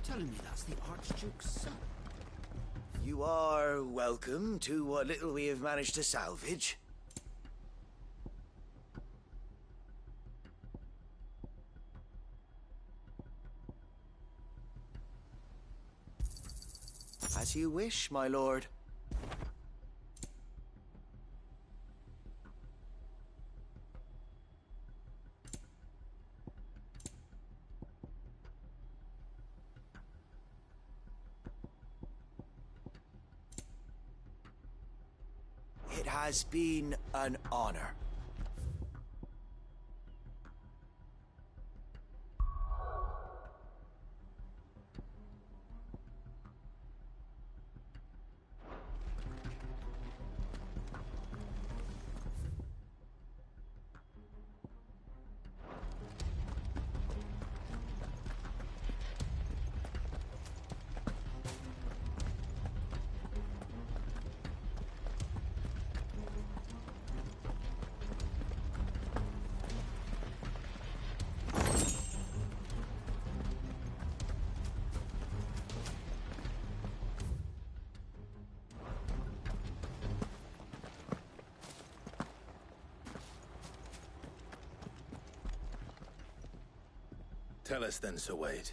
telling me that's the Archduke's son? You are welcome to what little we have managed to salvage. As you wish, my lord. It has been an honor. Tell us then, Sir Wade.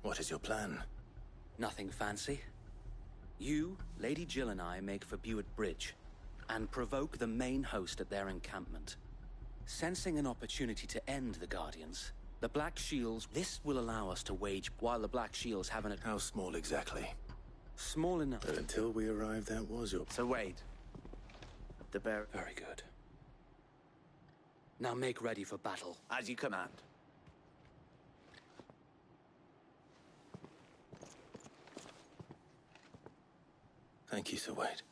What is your plan? Nothing fancy. You, Lady Jill and I make for Buett Bridge, and provoke the main host at their encampment. Sensing an opportunity to end the Guardians, the Black Shields, this will allow us to wage while the Black Shields haven't... How small exactly? Small enough. But until we arrived, that was your... Sir Wade. The bear... Very good. Now make ready for battle. As you command. Thank you, Sir Wade.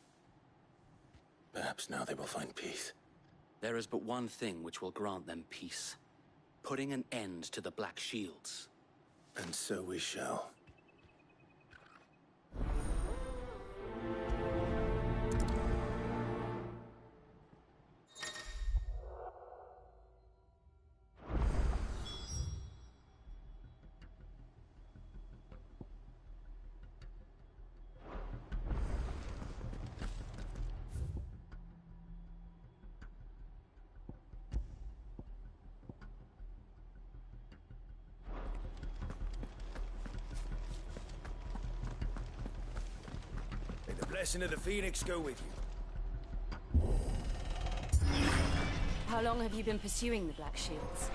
Perhaps now they will find peace. There is but one thing which will grant them peace. Putting an end to the Black Shields. And so we shall. May the blessing of the Phoenix go with you. How long have you been pursuing the Black Shields?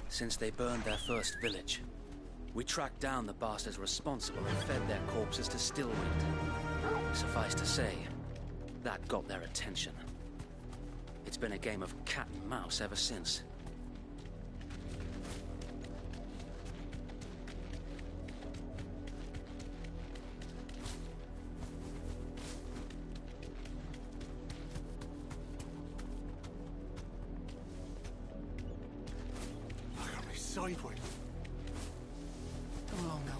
Since they burned their first village. We tracked down the bastards responsible and fed their corpses to Stillwind. Suffice to say, that got their attention. It's been a game of cat and mouse ever since. Sideways. Come along now.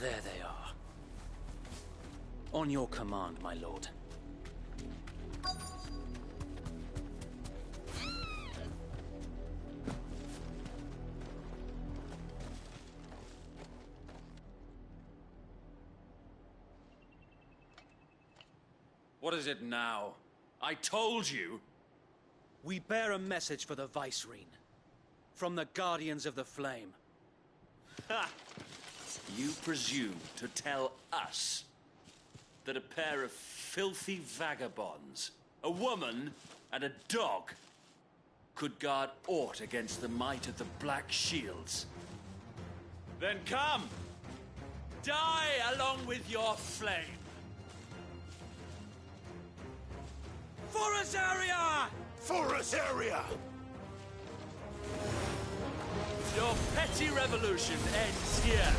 There they are. On your command, my lord. What is it now? I told you! We bear a message for the Vicereine. From the Guardians of the Flame. Ha! You presume to tell us that a pair of filthy vagabonds, a woman and a dog, could guard aught against the might of the Black Shields? Then come! Die along with your flame! For us, area! For us, area! Your petty revolution ends here.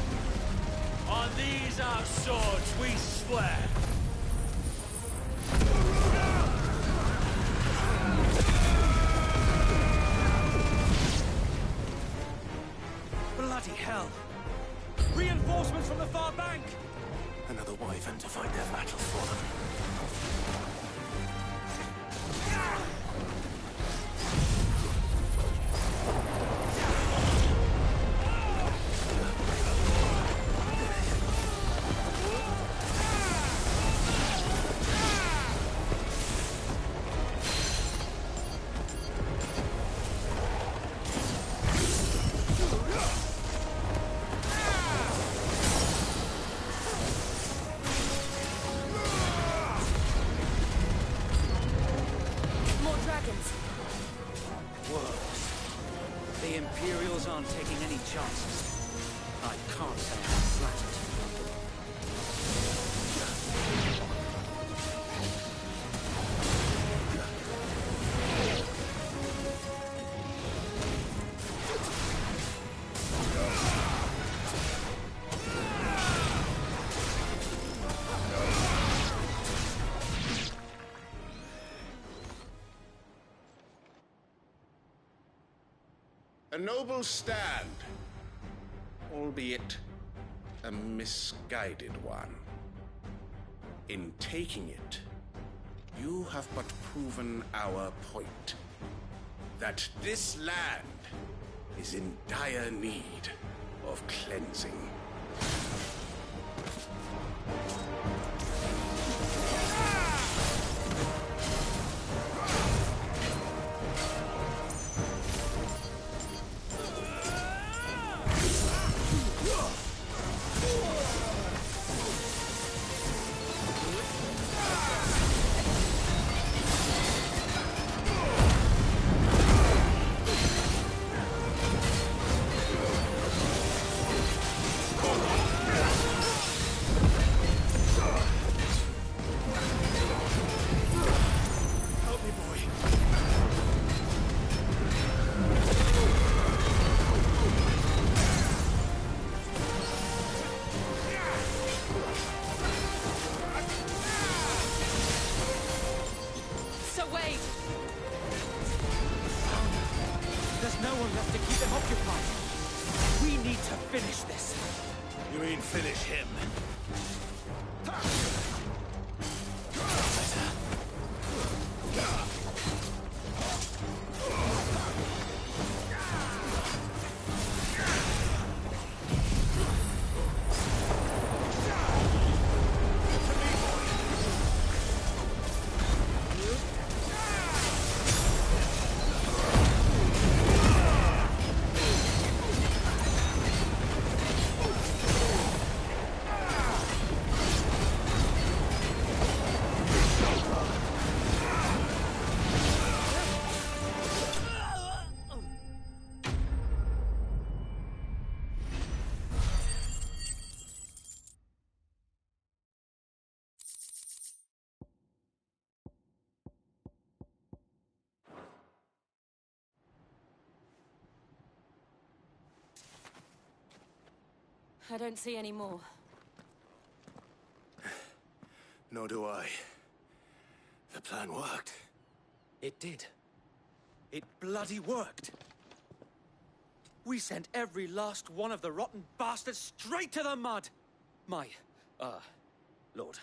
On these our swords we swear. Bloody hell! Reinforcements from the far bank! Another wyvern to fight their battles for them. dragons. Worse. The Imperials aren't taking any chances. I can't say I'm flattered. A noble stand, albeit a misguided one. In taking it, you have but proven our point, that this land is in dire need of cleansing. There's no one left to keep them occupied. We need to finish this. You mean finish him? I don't see any more. Nor do I. The plan worked. It did. It bloody worked. We sent every last one of the rotten bastards straight to the mud! My, Lord,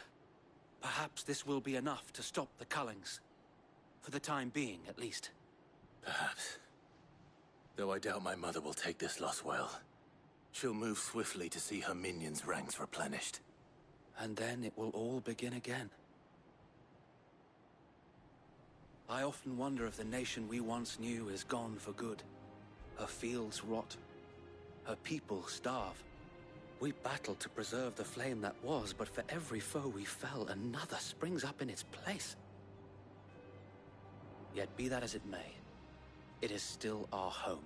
perhaps this will be enough to stop the Cullings. For the time being, at least. Perhaps. Though I doubt my mother will take this loss well. She'll move swiftly to see her minions' ranks replenished. And then it will all begin again. I often wonder if the nation we once knew is gone for good. Her fields rot. Her people starve. We battled to preserve the flame that was, but for every foe we fell, another springs up in its place. Yet be that as it may, it is still our home,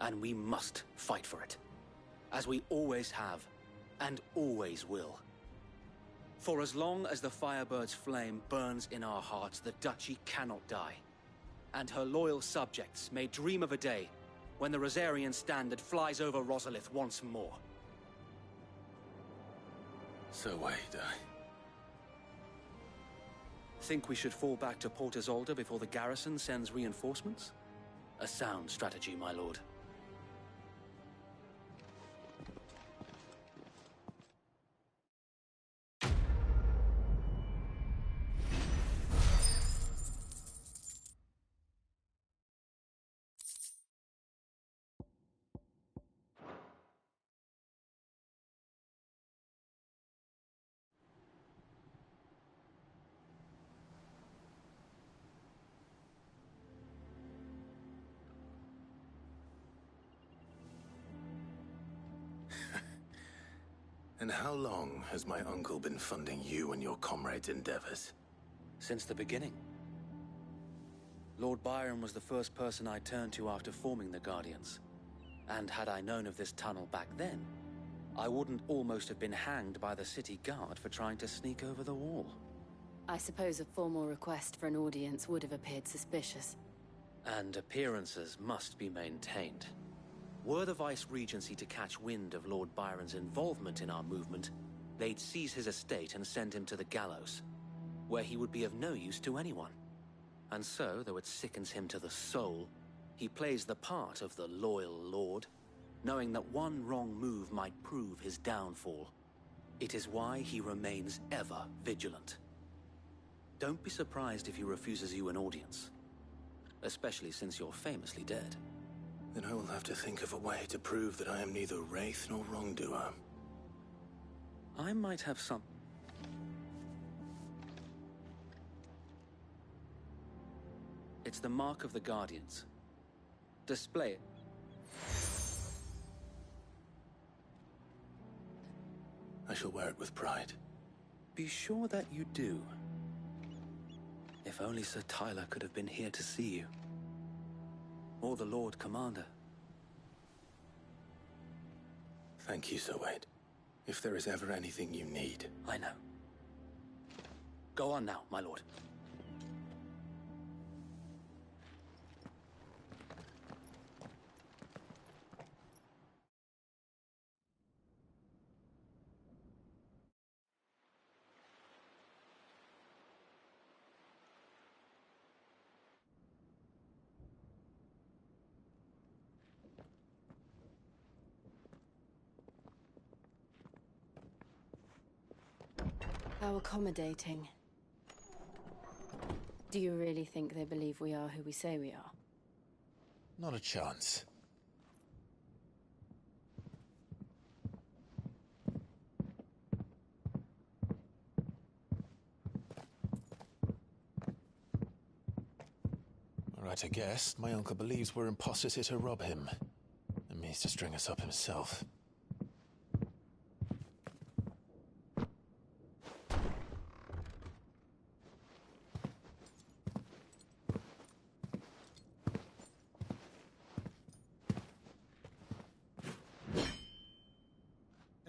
and we must fight for it. As we always have, and always will. For as long as the Firebird's flame burns in our hearts, the Duchy cannot die. And her loyal subjects may dream of a day when the Rosarian standard flies over Rosalith once more. So wait, Think we should fall back to Port Isolde before the garrison sends reinforcements? A sound strategy, my lord. And how long has my uncle been funding you and your comrades' endeavors? Since the beginning. Lord Byron was the first person I turned to after forming the Guardians. And had I known of this tunnel back then, I wouldn't almost have been hanged by the city guard for trying to sneak over the wall. I suppose a formal request for an audience would have appeared suspicious. And appearances must be maintained. Were the Vice-Regency to catch wind of Lord Byron's involvement in our movement, they'd seize his estate and send him to the gallows, where he would be of no use to anyone. And so, though it sickens him to the soul, he plays the part of the loyal lord, knowing that one wrong move might prove his downfall. It is why he remains ever vigilant. Don't be surprised if he refuses you an audience, especially since you're famously dead. Then I will have to think of a way to prove that I am neither wraith nor wrongdoer. I might have some... It's the mark of the Guardians. Display it. I shall wear it with pride. Be sure that you do. If only Sir Tyler could have been here to see you. Or the Lord Commander. Thank you, Sir Wade. If there is ever anything you need... I know. Go on now, my lord. How accommodating. Do you really think they believe we are who we say we are? Not a chance. Right, I guess. My uncle believes we're imposters here to rob him. And means to string us up himself.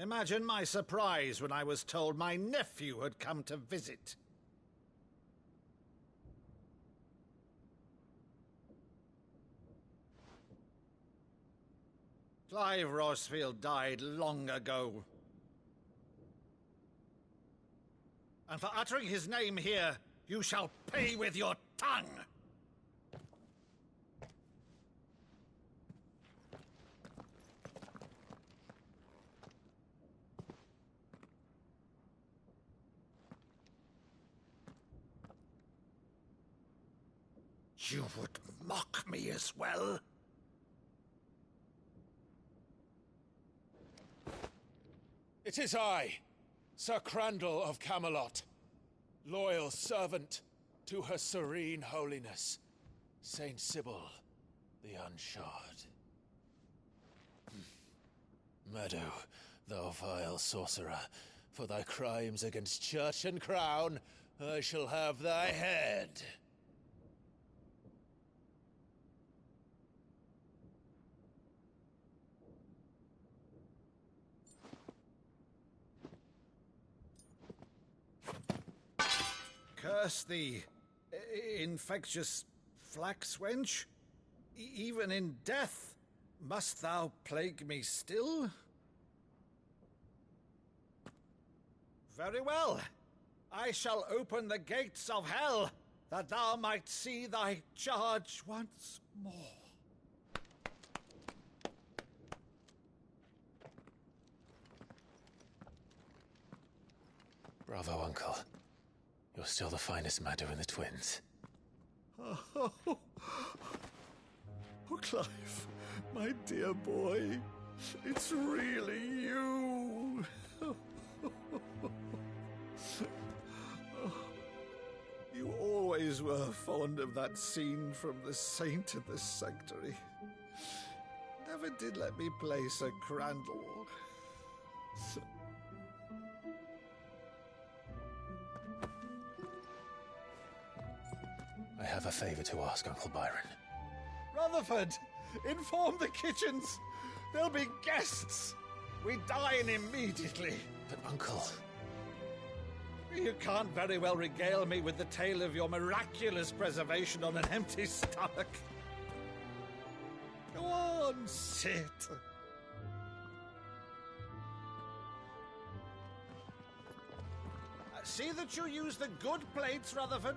Imagine my surprise when I was told my nephew had come to visit. Clive Rosfield died long ago. And for uttering his name here, you shall pay with your tongue! You would mock me as well? It is I, Sir Crandall of Camelot, loyal servant to Her Serene Holiness, Saint Sybil the Unshod. Meadow, thou vile sorcerer, for thy crimes against church and crown, I shall have thy head. Curse thee, infectious flax wench. Even in death, must thou plague me still? Very well. I shall open the gates of hell, that thou might see thy charge once more. Bravo, Uncle. You're still the finest Maddo in the twins. Oh, Clive, my dear boy, it's really you. You always were fond of that scene from The Saint in the Sanctuary. Never did let me play Sir Crandall. I have a favor to ask, Uncle Byron. Rutherford, inform the kitchens. There'll be guests. We dine immediately. But, Uncle... You can't very well regale me with the tale of your miraculous preservation on an empty stomach. Go on, sit. See that you use the good plates, Rutherford.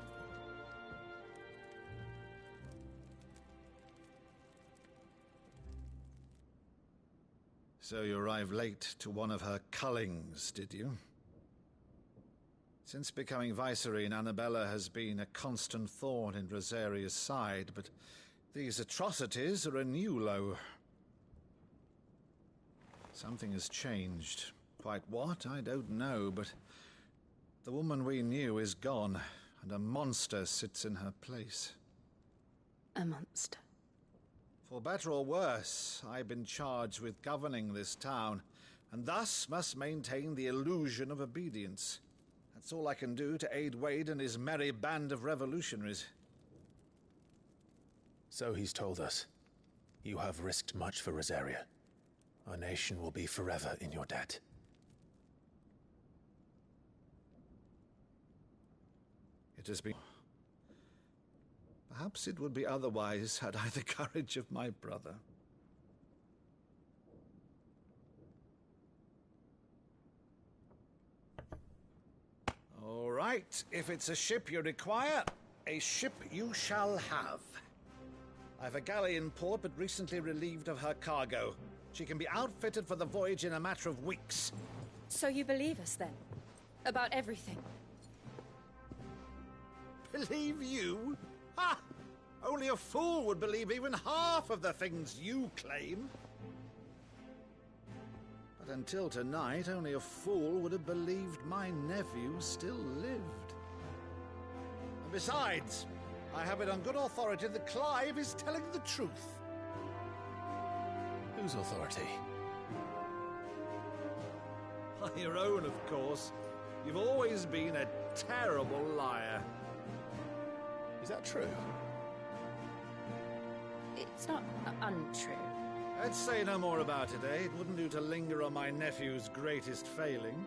So you arrived late to one of her cullings, did you? Since becoming Vicereine, Annabella has been a constant thorn in Rosaria's side, but these atrocities are a new low. Something has changed. Quite what, I don't know, but the woman we knew is gone, and a monster sits in her place. A monster. For better or worse, I've been charged with governing this town, and thus must maintain the illusion of obedience. That's all I can do to aid Wade and his merry band of revolutionaries. So he's told us. You have risked much for Rosaria. Our nation will be forever in your debt. It has been... Perhaps it would be otherwise had I the courage of my brother. All right, if it's a ship you require, a ship you shall have. I've a galley in port, but recently relieved of her cargo. She can be outfitted for the voyage in a matter of weeks. So you believe us, then? About everything? Believe you? Ha! Only a fool would believe even half of the things you claim. But until tonight, only a fool would have believed my nephew still lived. And besides, I have it on good authority that Clive is telling the truth. Whose authority? By your own, of course. You've always been a terrible liar. Is that true? It's not untrue. Let's say no more about it, eh? It wouldn't do to linger on my nephew's greatest failing.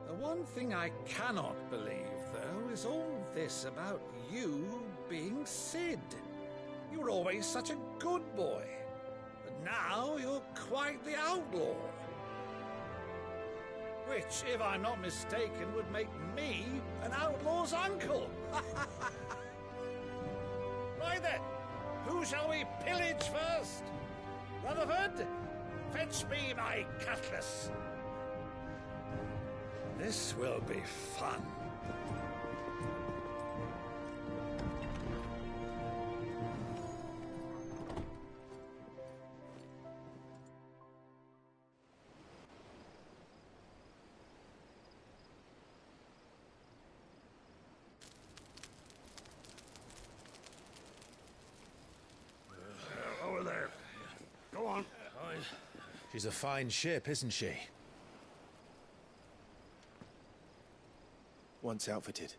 The one thing I cannot believe, though, is all this about you being Sid. You were always such a good boy, but now you're quite the outlaw. Which, if I'm not mistaken, would make me an outlaw's uncle. Right then, who shall we pillage first? Rutherford, fetch me my cutlass. This will be fun. Over there. Go on. She's a fine ship, isn't she? Once outfitted,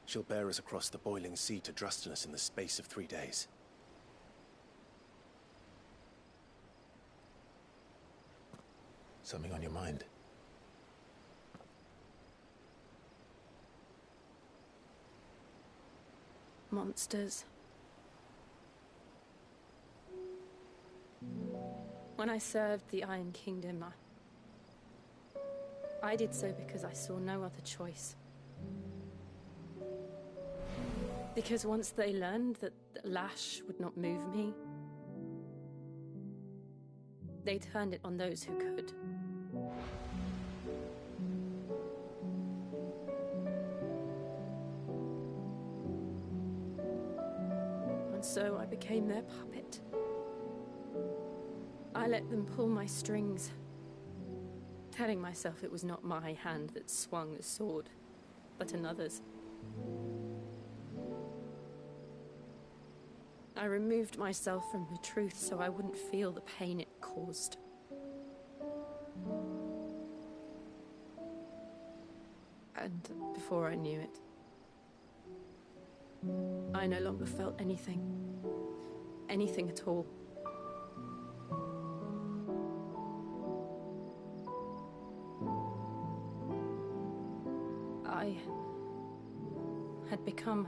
she'll bear us across the boiling sea to Drustinus in the space of 3 days. Something on your mind? Monsters. When I served the Iron Kingdom, I did so because I saw no other choice. Because once they learned that the lash would not move me, they turned it on those who could. And so I became their puppet. I let them pull my strings, telling myself it was not my hand that swung the sword, but another's. I removed myself from the truth so I wouldn't feel the pain it caused. And before I knew it, I no longer felt anything. Anything at all. I had become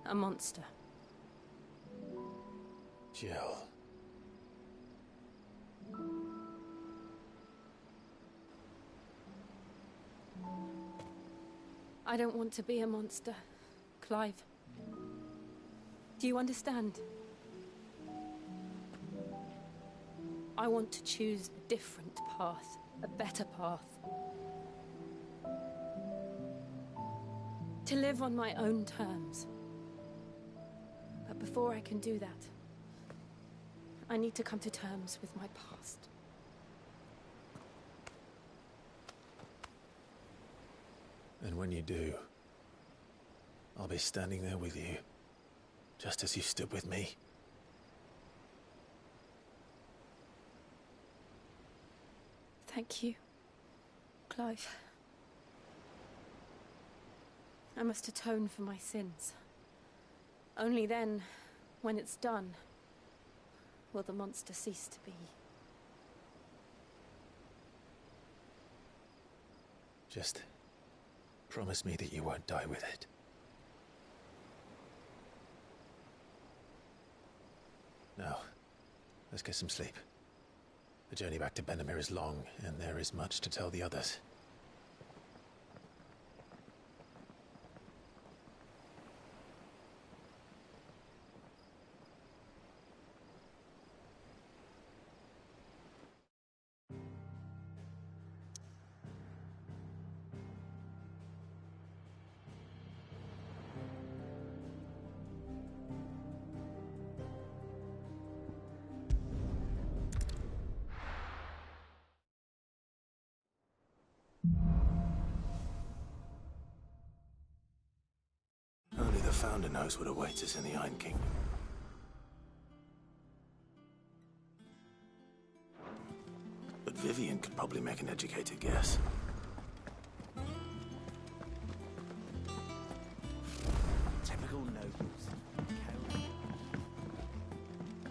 a monster. Jill. I don't want to be a monster, Clive. Do you understand? I want to choose a different path, a better path. To live on my own terms. But before I can do that, I need to come to terms with my past. And when you do, I'll be standing there with you, just as you stood with me. Thank you, Clive. I must atone for my sins. Only then, when it's done, will the monster cease to be. Just promise me that you won't die with it. Now, let's get some sleep. The journey back to Benamir is long, and there is much to tell the others. Only the Founder knows what awaits us in the Iron Kingdom. But Vivian could probably make an educated guess. Typical nobles.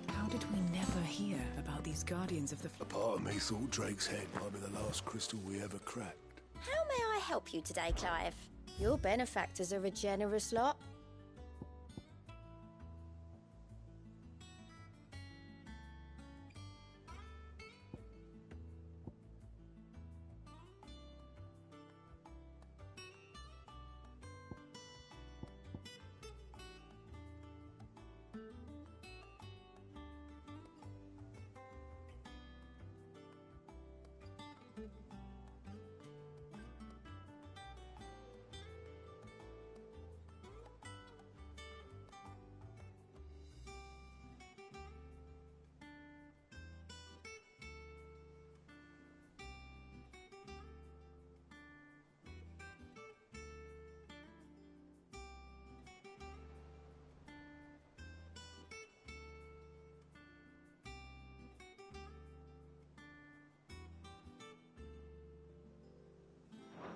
How did we never hear about these Guardians of the... A part of me thought Drake's head might be the last crystal we ever cracked. How may I help you today, Clive? Your benefactors are a generous lot.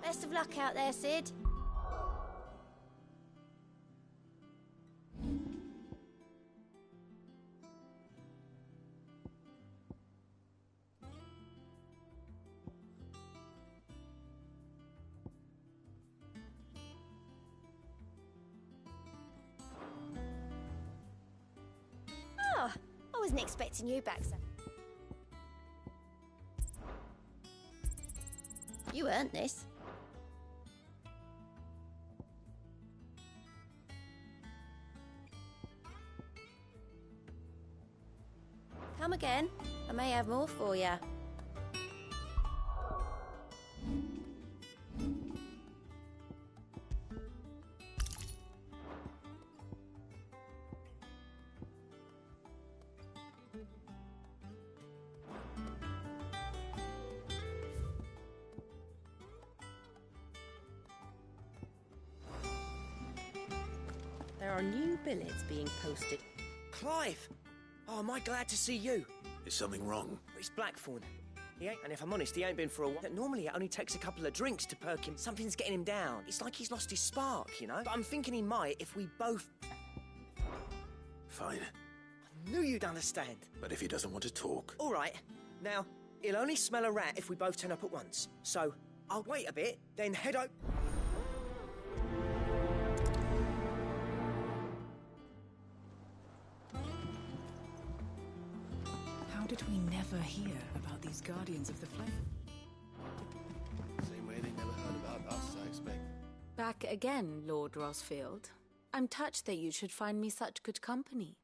Best of luck out there, Sid. Oh, I wasn't expecting you back, sir. You earned this. Come again. I may have more for you. There are new billets being posted. Clive! Oh, am I glad to see you? Is something wrong? It's Blackthorn. He ain't, and if I'm honest, he ain't been for a while. Normally, it only takes a couple of drinks to perk him. Something's getting him down. It's like he's lost his spark, you know? But I'm thinking he might if we both... Fine. I knew you'd understand. But if he doesn't want to talk... All right. Now, he'll only smell a rat if we both turn up at once. So, I'll wait a bit, then head out... How did we never hear about these Guardians of the Flame? Same way they never heard about us, I expect. Back again, Lord Rosfield. I'm touched that you should find me such good company.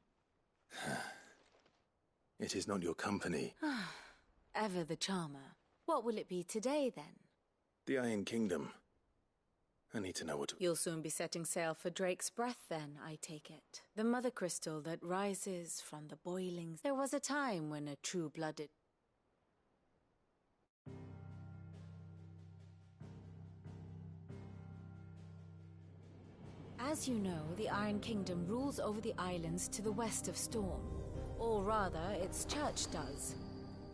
It is not your company. Ever the charmer. What will it be today, then? The Iron Kingdom. I need to know what... You'll soon be setting sail for Drake's Breath, then, I take it. The mother crystal that rises from the boiling... There was a time when a true-blooded... As you know, the Iron Kingdom rules over the islands to the west of Storm. Or rather, its church does.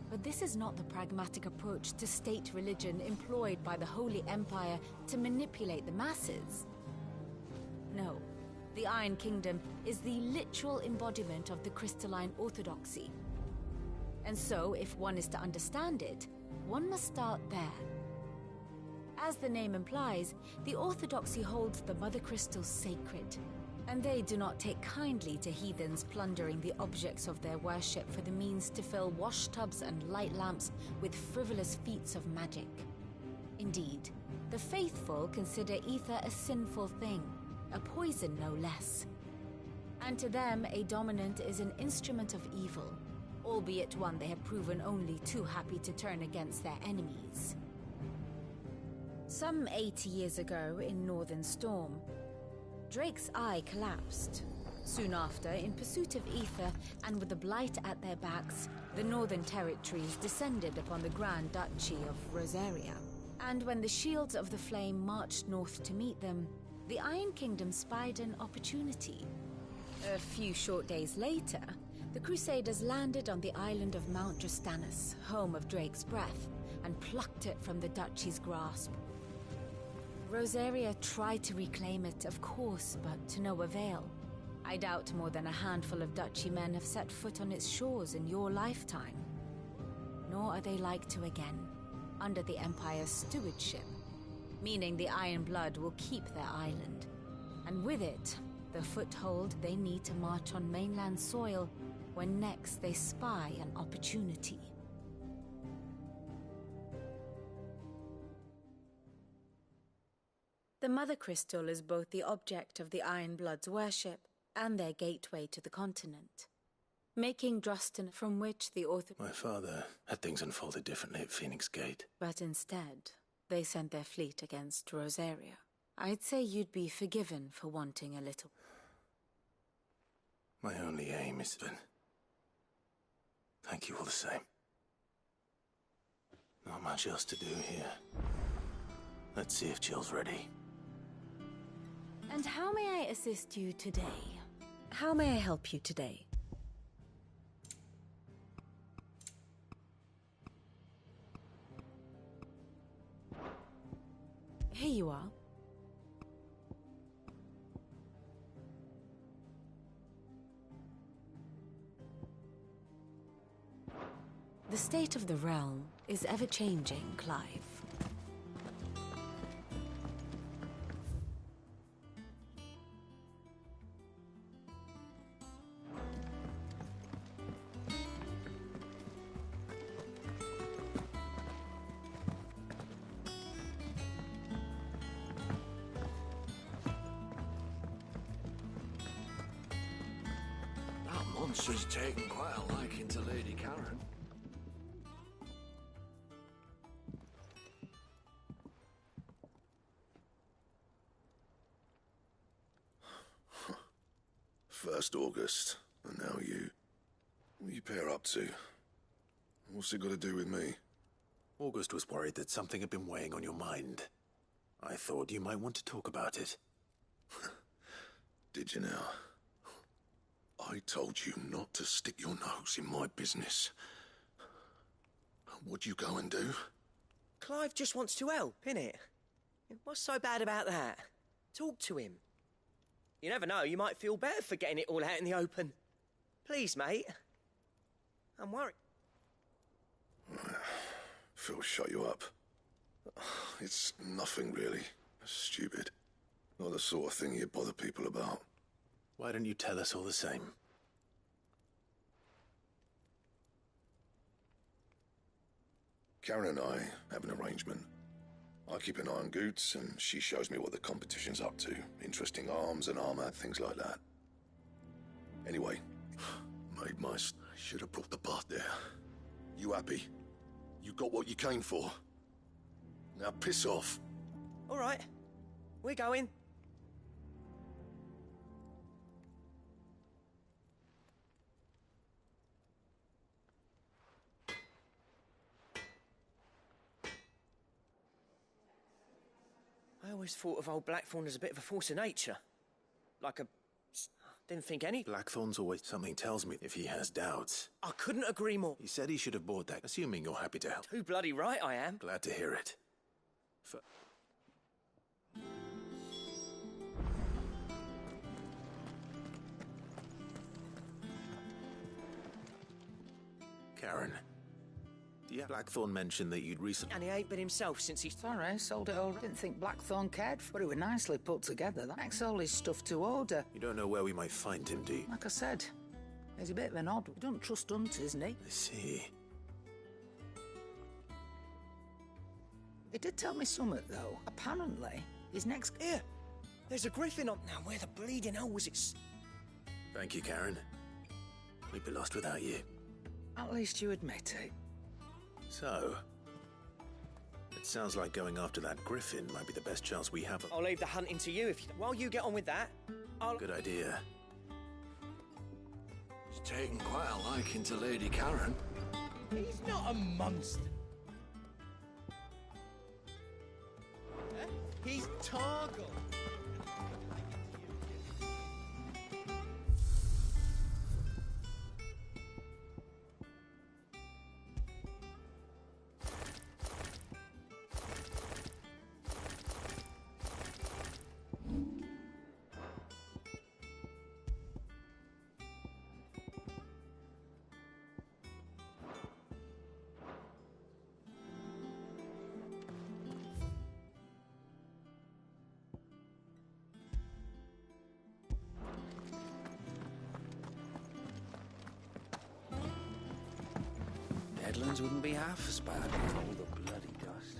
But this is not the pragmatic approach to state religion employed by the Holy Empire to manipulate the masses. No, the Iron Kingdom is the literal embodiment of the crystalline orthodoxy. And so, if one is to understand it, one must start there. As the name implies, the orthodoxy holds the Mother Crystal sacred, and they do not take kindly to heathens plundering the objects of their worship for the means to fill washtubs and light lamps with frivolous feats of magic. Indeed, the faithful consider ether a sinful thing, a poison no less. And to them, a dominant is an instrument of evil, albeit one they have proven only too happy to turn against their enemies. Some 80 years ago, in Northern Storm, Drake's eye collapsed. Soon after, in pursuit of ether and with the blight at their backs, the Northern Territories descended upon the Grand Duchy of Rosaria. And when the Shields of the Flame marched north to meet them, the Iron Kingdom spied an opportunity. A few short days later, the Crusaders landed on the island of Mount Drastanus, home of Drake's Breath, and plucked it from the Duchy's grasp. Rosaria tried to reclaim it, of course, but to no avail. I doubt more than a handful of Duchy men have set foot on its shores in your lifetime. Nor are they like to again, under the Empire's stewardship, meaning the Iron Blood will keep their island, and with it, the foothold they need to march on mainland soil when next they spy an opportunity. The Mother Crystal is both the object of the Iron Blood's worship and their gateway to the continent, making Drustan from which the My father had things unfolded differently at Phoenix Gate. But instead, they sent their fleet against Rosaria. I'd say you'd be forgiven for wanting a little. My only aim is to... Thank you all the same. Not much else to do here. Let's see if Jill's ready. And how may I assist you today? How may I help you today? Here you are. The state of the realm is ever-changing, Clive. That monster's taken quite a liking to Lady Karen. First August, and now you. What are you pair up to? What's it got to do with me? August was worried that something had been weighing on your mind. I thought you might want to talk about it. Did you now? I told you not to stick your nose in my business. What'd you go and do? Clive just wants to help, innit? What's so bad about that? Talk to him. You never know, you might feel better for getting it all out in the open. Please, mate. I'm worried. Phil shut you up. It's nothing, really. Stupid. Not the sort of thing you bother people about. Why don't you tell us all the same? Karen and I have an arrangement. I keep an eye on Goots, and she shows me what the competition's up to. Interesting arms and armor, things like that. Anyway, made my... I should have brought the bath there. You happy? You got what you came for? Now piss off. All right. We're going. I always thought of old Blackthorn as a bit of a force of nature. Like a... Didn't think any... Blackthorn's always... Something tells me if he has doubts. I couldn't agree more. He said he should have bought that, assuming you're happy to help. Too bloody right I am. Glad to hear it. Karen, yeah, Blackthorn mentioned that you'd recently... And he ain't been himself since he... Sorry, sold it all. Didn't think Blackthorn cared for it. It was nicely put together. That makes all his stuff to order. You don't know where we might find him, do you? Like I said, he's a bit of an odd. We don't trust hunters, isn't he? I see. He did tell me something, though. Apparently, his next... Here, there's a griffin up now. Where the bleeding hell was it? Thank you, Karen. We'd be lost without you. At least you admit it. So, it sounds like going after that griffin might be the best chance we have of... I'll leave the hunting to you if you... While you get on with that, I'll... Good idea. He's taken quite a liking to Lady Karen. He's not a monster. He's Targle. Headlands wouldn't be half as bad with all the bloody dust.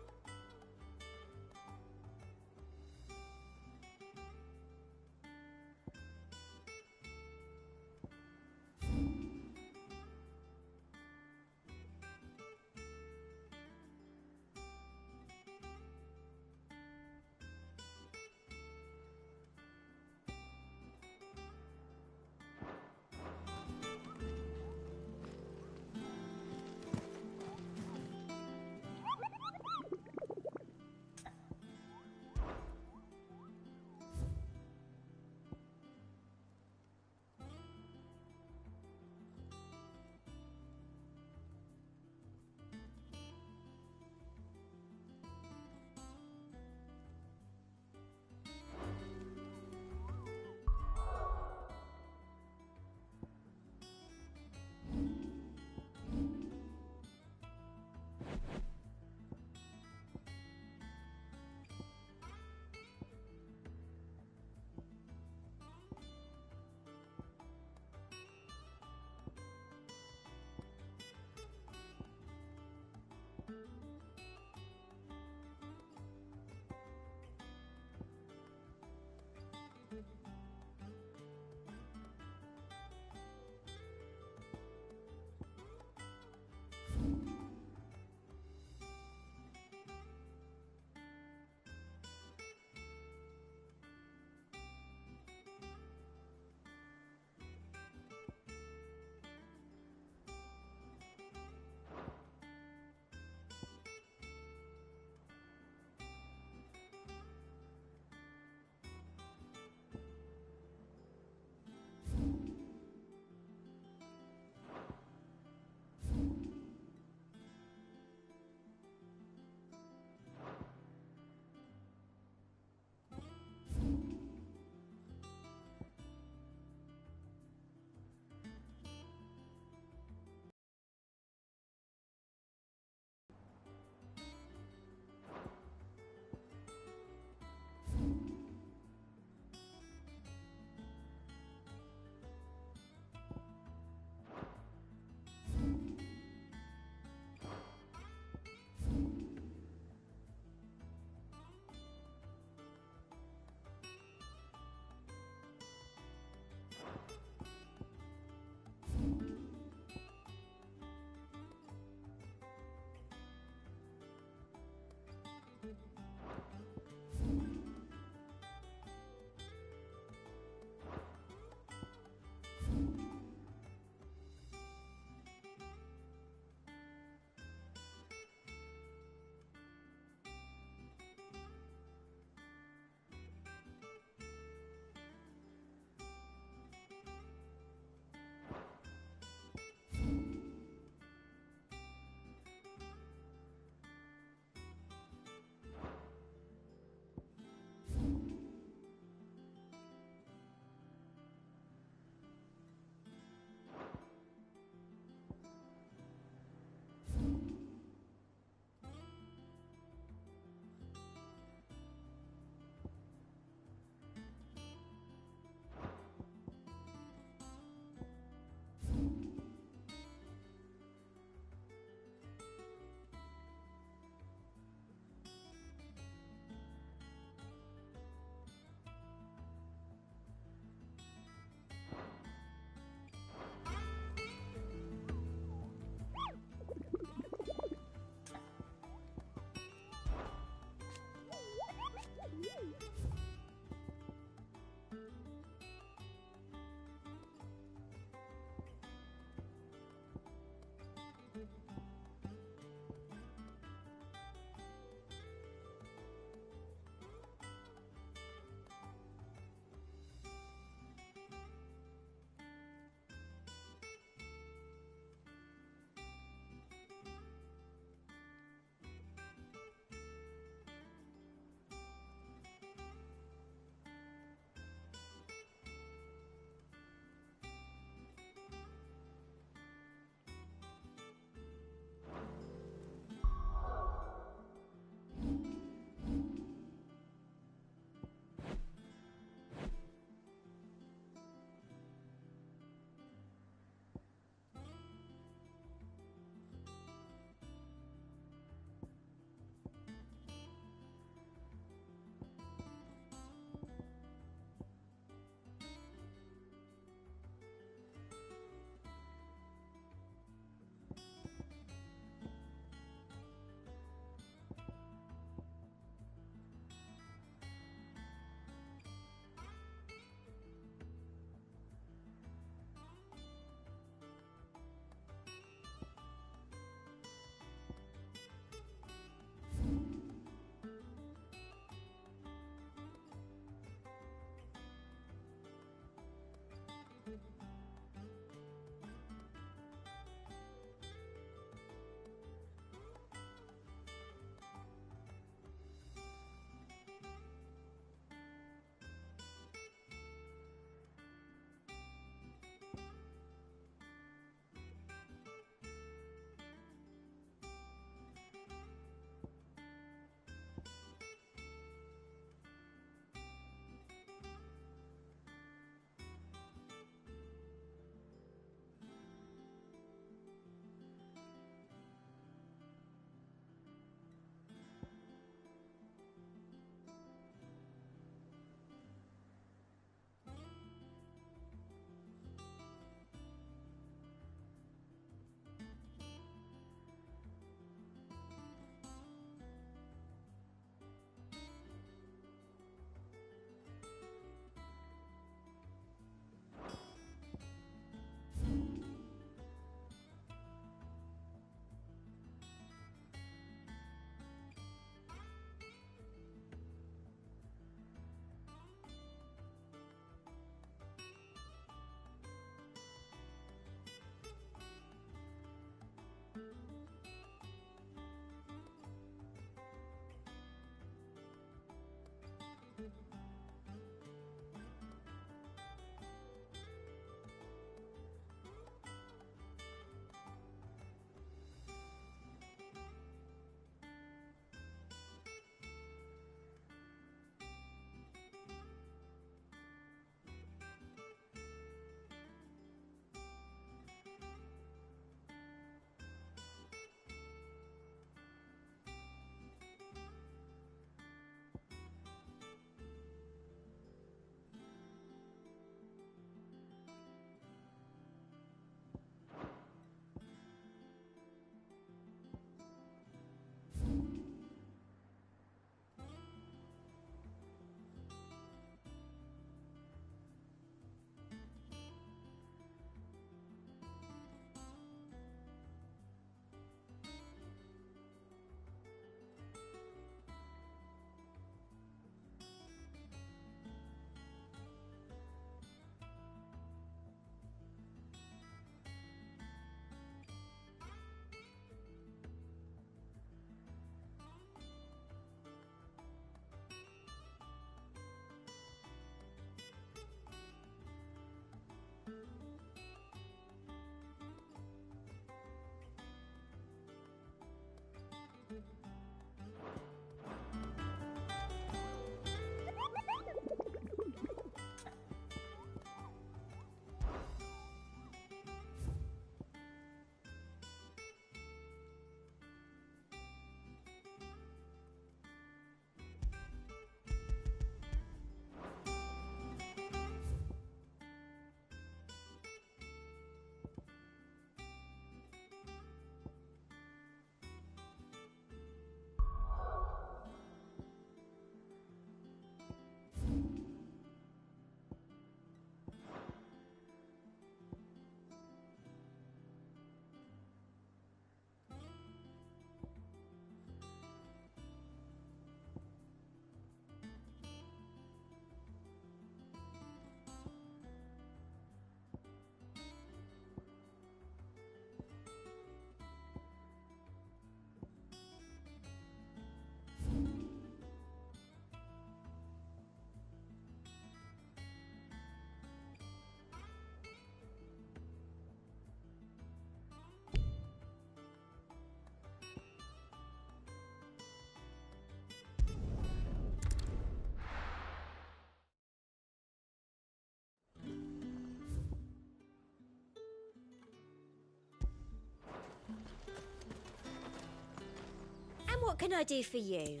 And what can I do for you?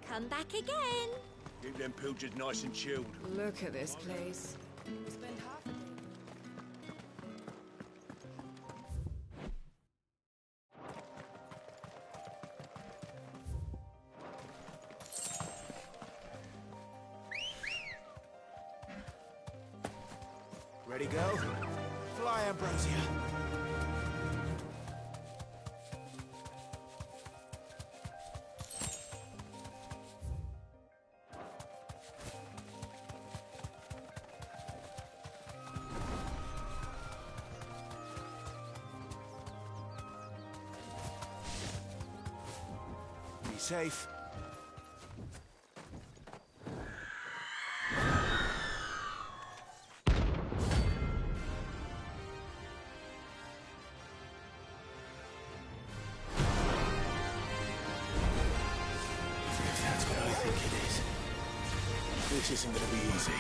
Come back again. Keep them pilchards nice and chilled. Look at this place. Spend half a day. Ready, go? Fly, Ambrosia. Be safe. That's what I think it is. This isn't gonna be easy.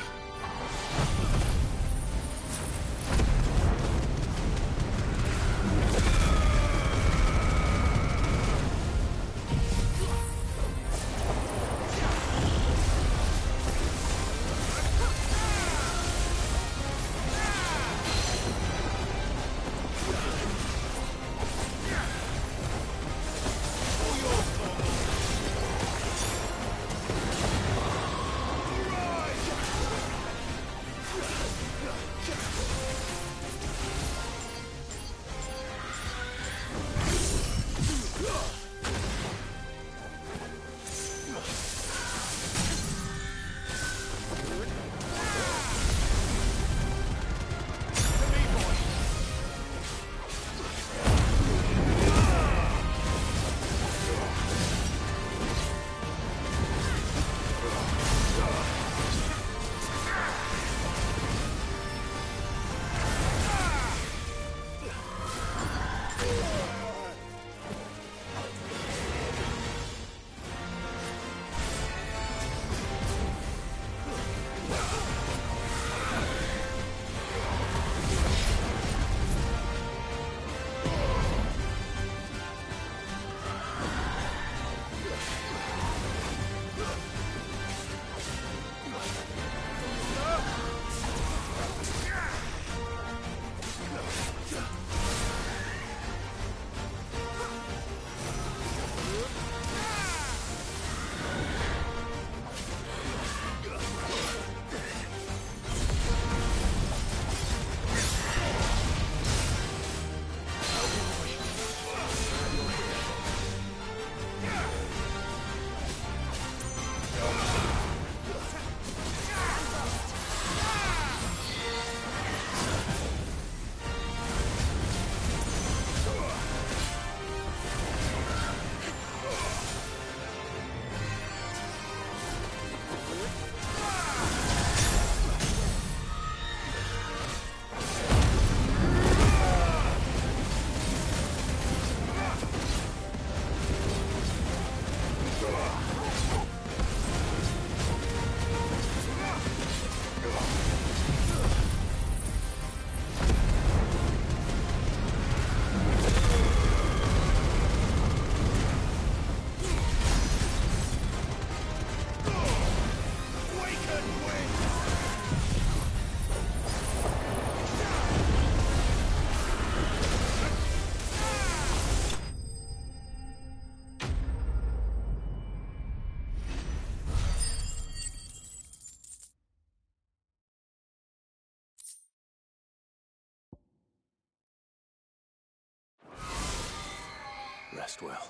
Rest well.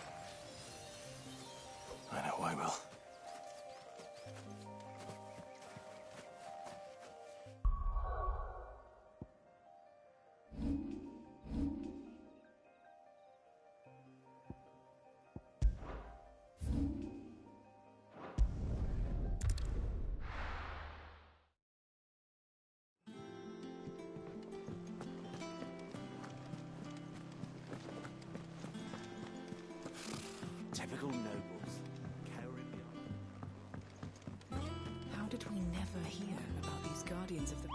I know I will. Typical nobles. How did we never hear about these guardians of the...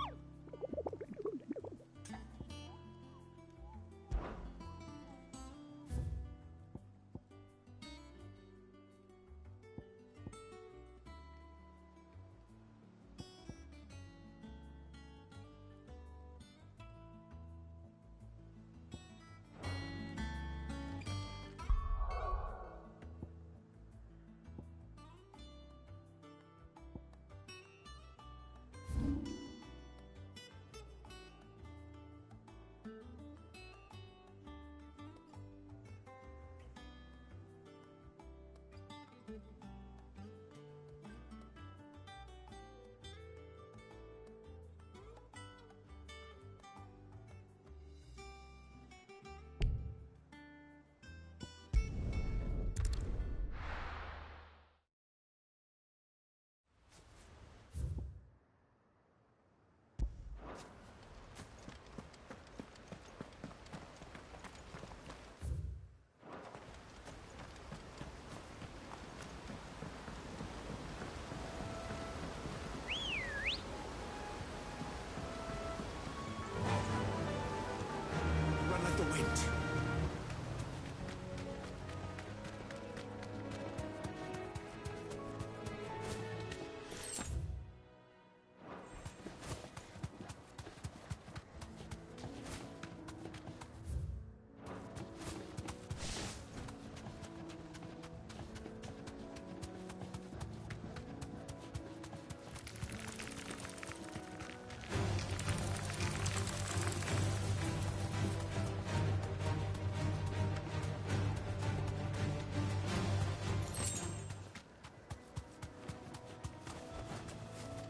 wind.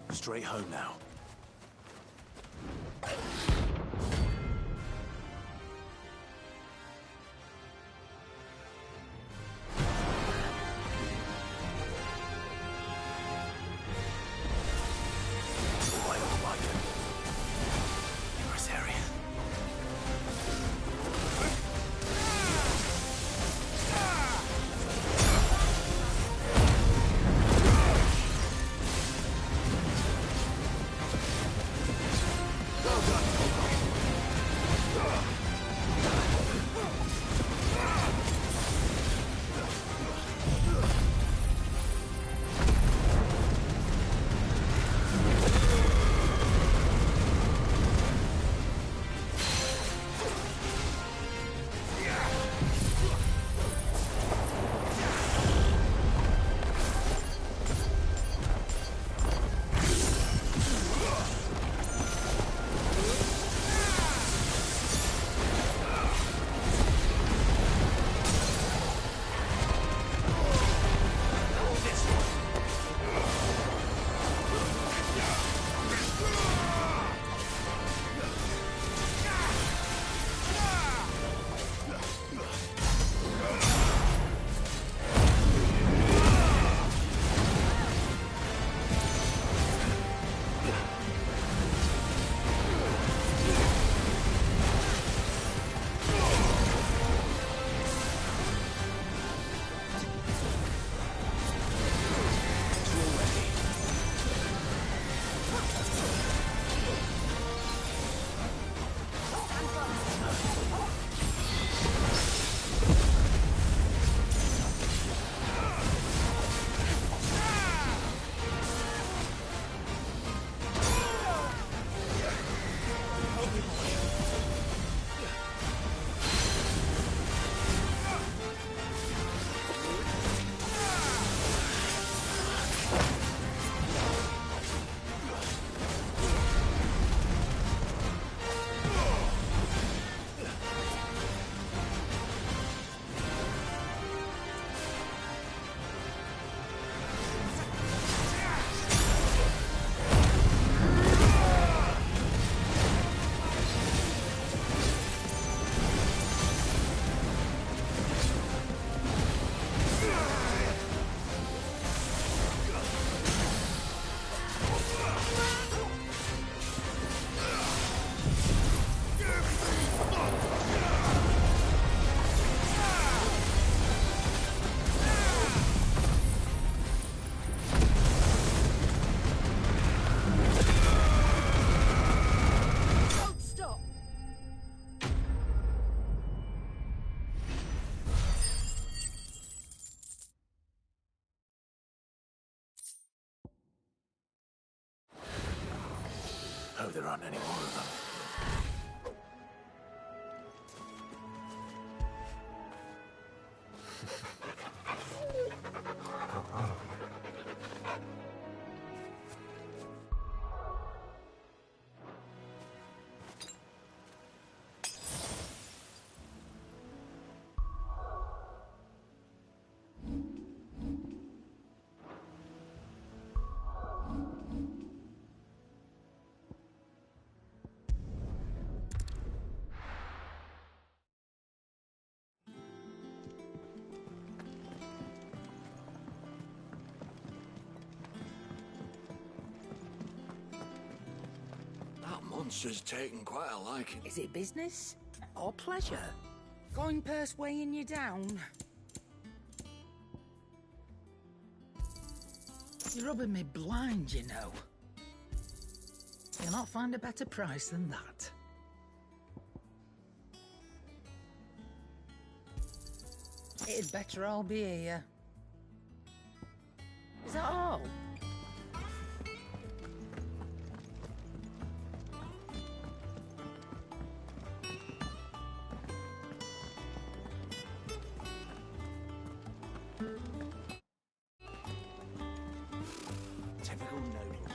Straight home now. Oh, there aren't any more of them. Monster's taken quite a liking. Is it business or pleasure? Coin purse weighing you down? You're rubbing me blind, you know. You'll not find a better price than that. It'd better all be here. Is that all? Typical noble.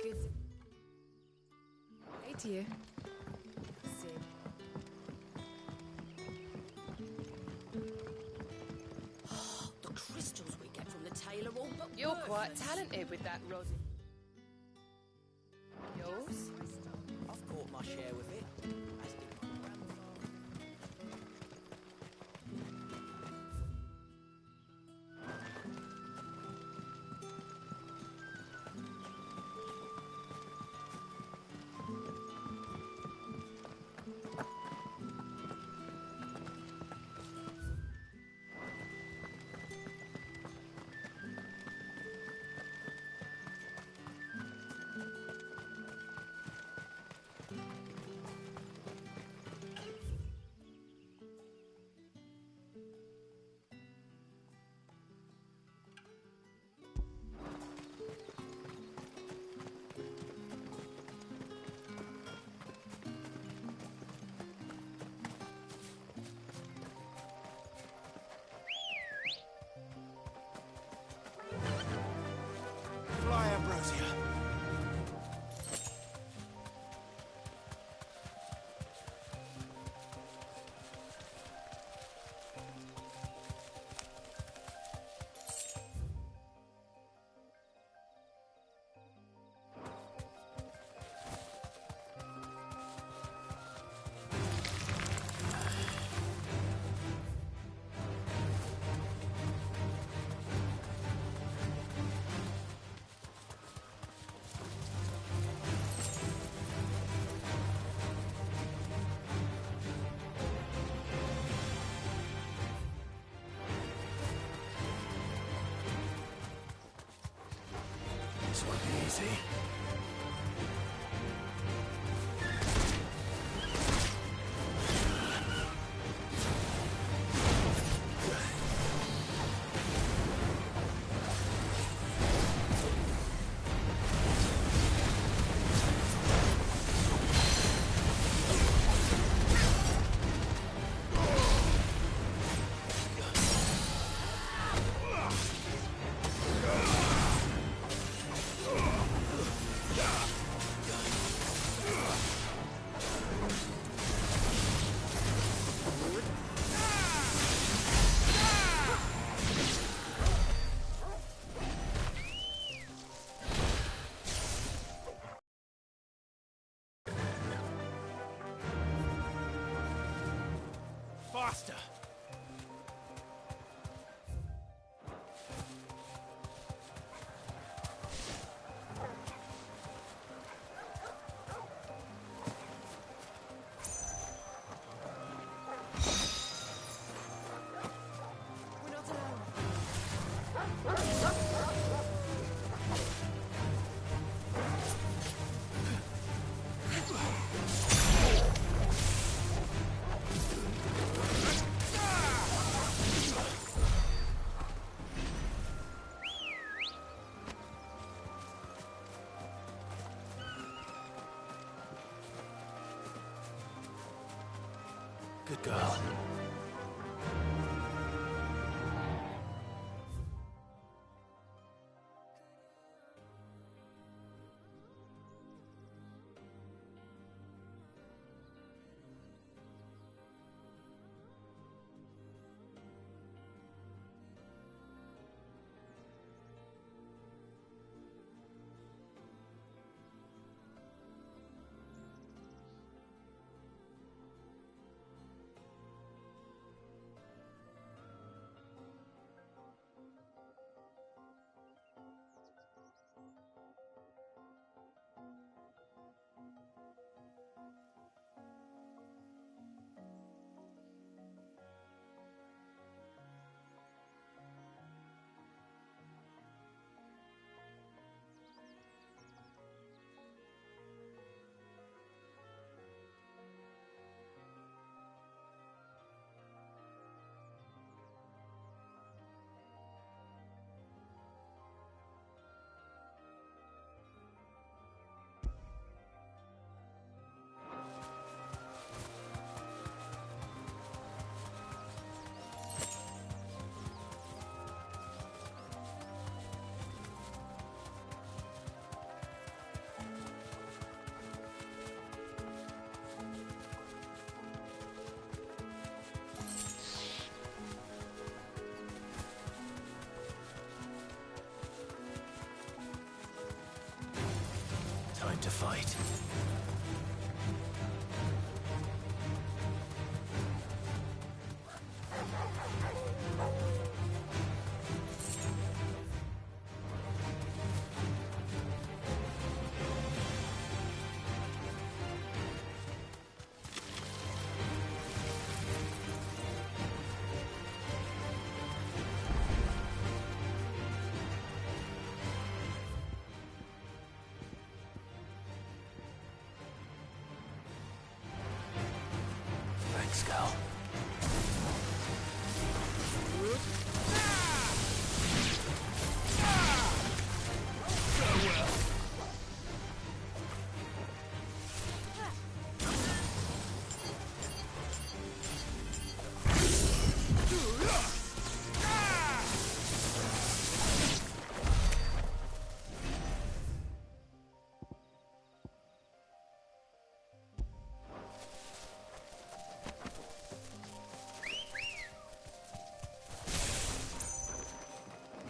Good. Hey to you. Sid. The crystals we get from the tailor all but You're quite worthless. talented with that rosin. Yours? I've caught my share with it. As did my grandfather. faster! Good girl. Time to fight. Thanks, girl.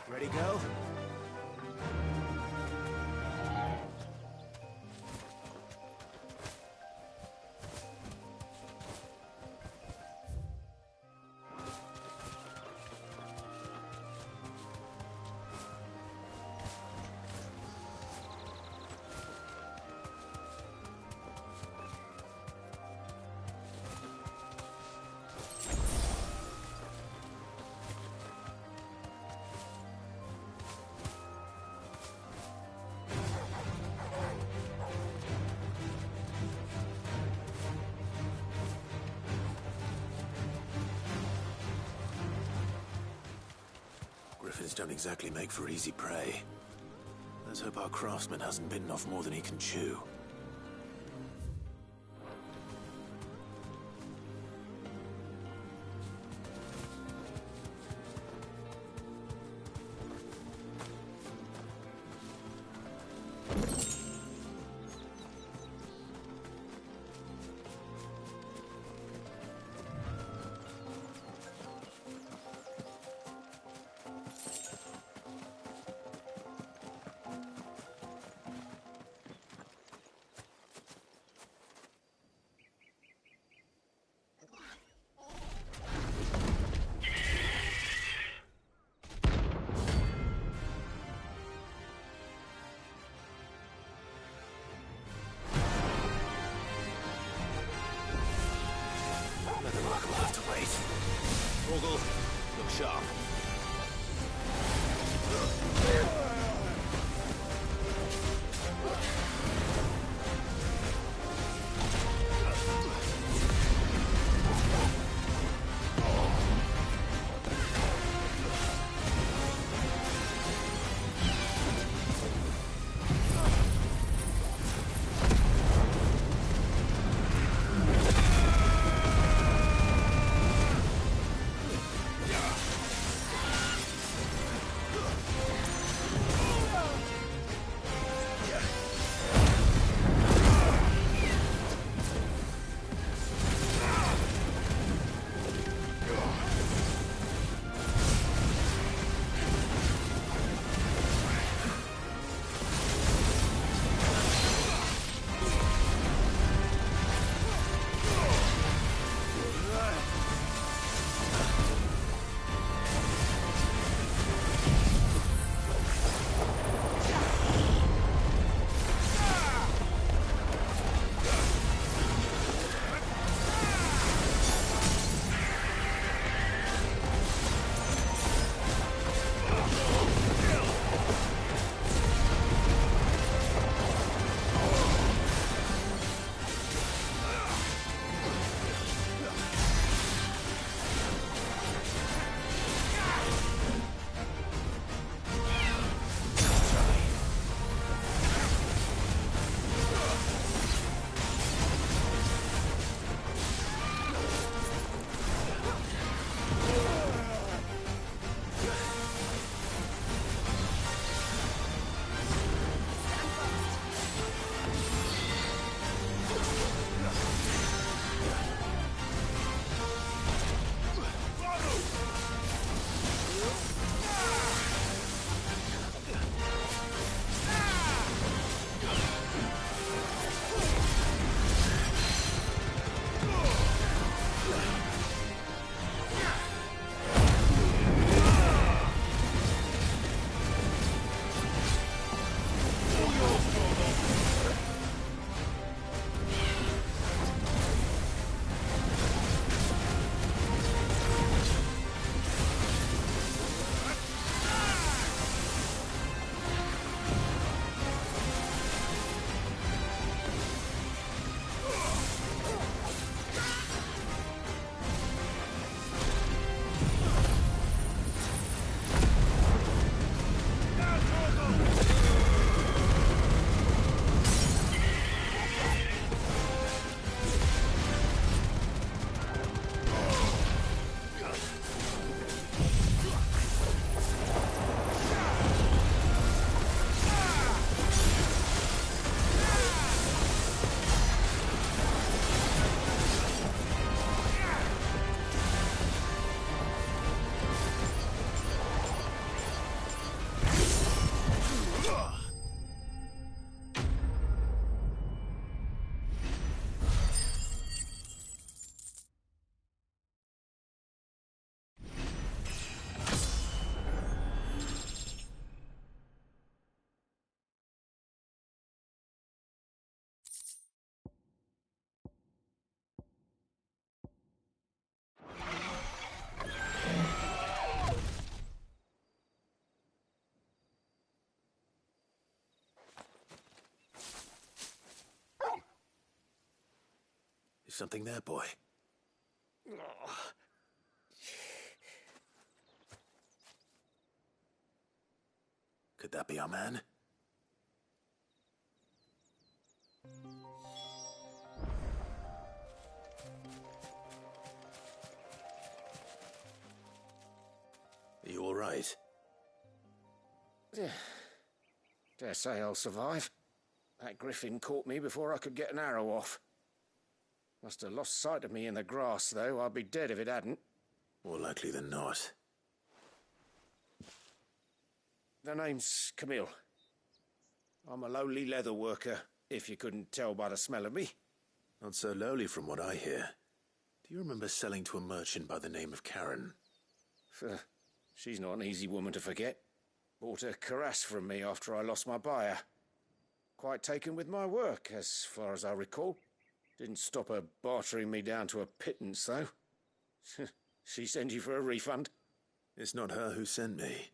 Ready, go? Griffins don't exactly make for easy prey. Let's hope our craftsman hasn't bitten off more than he can chew. Torgal. Look sharp. Is something there, boy? Could that be our man? Are you all right? Dare say I'll survive. That griffin caught me before I could get an arrow off. Must have lost sight of me in the grass, though. I'd be dead if it hadn't. More likely than not. The name's Camille. I'm a lowly leather worker, if you couldn't tell by the smell of me. Not so lowly from what I hear. Do you remember selling to a merchant by the name of Karen? She's not an easy woman to forget. Bought a cuirass from me after I lost my buyer. Quite taken with my work, as far as I recall. Didn't stop her bartering me down to a pittance, though. She send you for a refund? It's not her who sent me.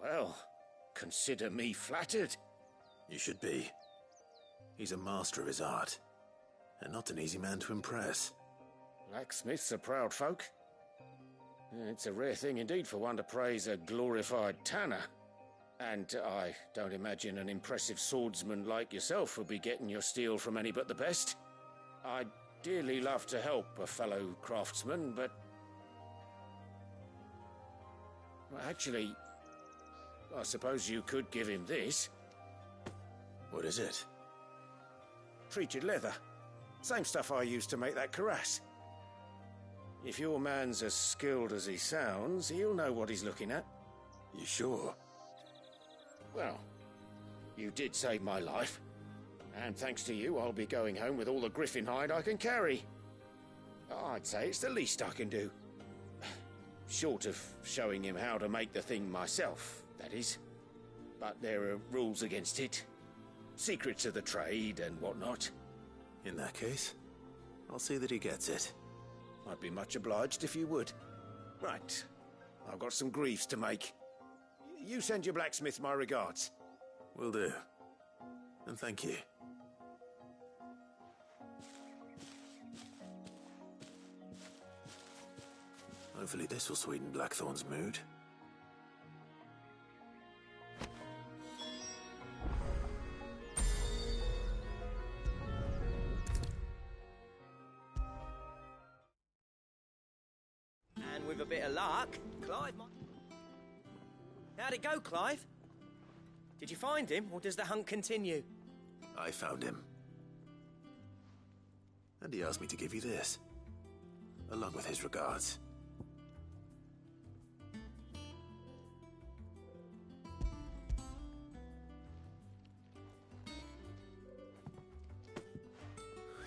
Well, consider me flattered. You should be. He's a master of his art, and not an easy man to impress. Blacksmiths are proud folk. It's a rare thing indeed for one to praise a glorified tanner. And I don't imagine an impressive swordsman like yourself would be getting your steel from any but the best. I'd dearly love to help a fellow craftsman, but... Well, actually, I suppose you could give him this. What is it? Treated leather. Same stuff I used to make that cuirass. If your man's as skilled as he sounds, he'll know what he's looking at. You sure? Well, you did save my life. And thanks to you, I'll be going home with all the griffin hide I can carry. I'd say it's the least I can do. Short of showing him how to make the thing myself, that is. But there are rules against it. Secrets of the trade and whatnot. In that case, I'll see that he gets it. I'd be much obliged if you would. Right. I've got some greaves to make. You send your blacksmith my regards. Will do. And thank you. Hopefully this will sweeten Blackthorn's mood. And with a bit of luck, Clive might... How'd it go, Clive? Did you find him, or does the hunt continue? I found him. And he asked me to give you this, along with his regards.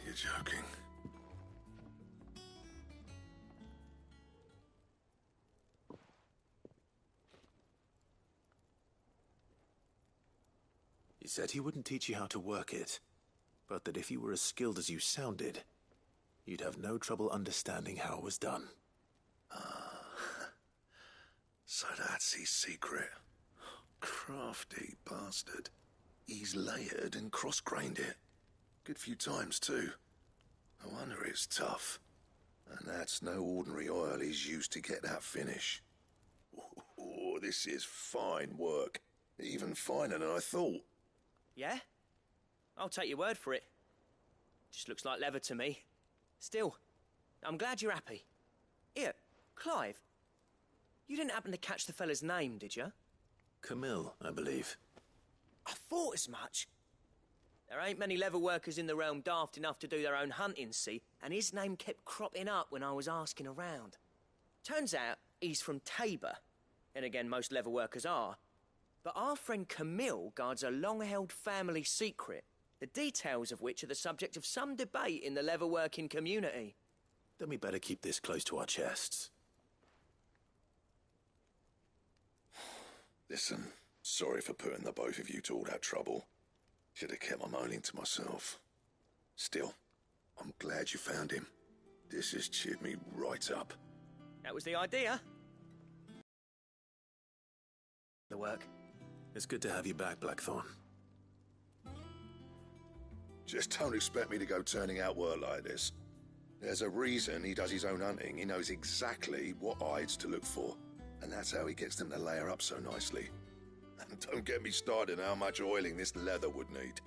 You're joking. He said he wouldn't teach you how to work it, but that if you were as skilled as you sounded, you'd have no trouble understanding how it was done. So that's his secret. Crafty bastard. He's layered and cross-grained it. Good few times, too. No wonder it's tough. And that's no ordinary oil he's used to get that finish. Oh, this is fine work. Even finer than I thought. Yeah? I'll take your word for it. Just looks like leather to me. Still, I'm glad you're happy. Here, Clive. You didn't happen to catch the fella's name, did you? Camille, I believe. I thought as much. There ain't many leather workers in the realm daft enough to do their own hunting, see, and his name kept cropping up when I was asking around. Turns out he's from Tabor, and again, most leather workers are. But our friend Camille guards a long-held family secret, the details of which are the subject of some debate in the leather-working community. Then we better keep this close to our chests. Listen, sorry for putting the both of you to all that trouble. Should have kept my moaning to myself. Still, I'm glad you found him. This has cheered me right up. That was the idea. The work. It's good to have you back, Blackthorn. Just don't expect me to go turning out work like this. There's a reason he does his own hunting. He knows exactly what hides to look for. And that's how he gets them to layer up so nicely. And don't get me started on how much oiling this leather would need.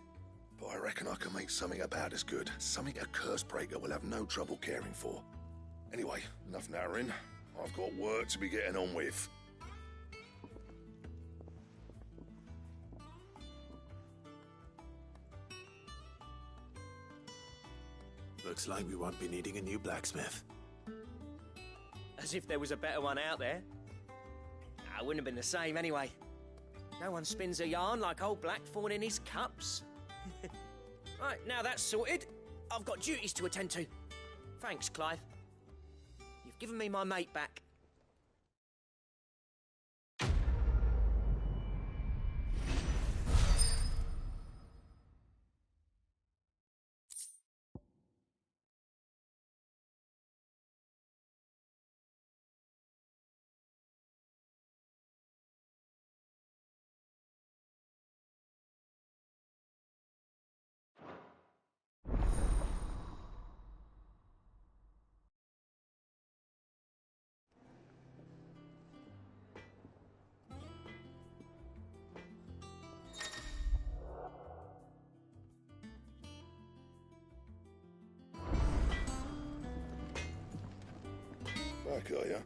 But I reckon I can make something about as good. Something a curse breaker will have no trouble caring for. Anyway, enough nattering. I've got work to be getting on with. Looks like we won't be needing a new blacksmith. As if there was a better one out there. It wouldn't have been the same anyway. No one spins a yarn like old Blackthorn in his cups. Right, now that's sorted, I've got duties to attend to. Thanks, Clive. You've given me my mate back. back, are you?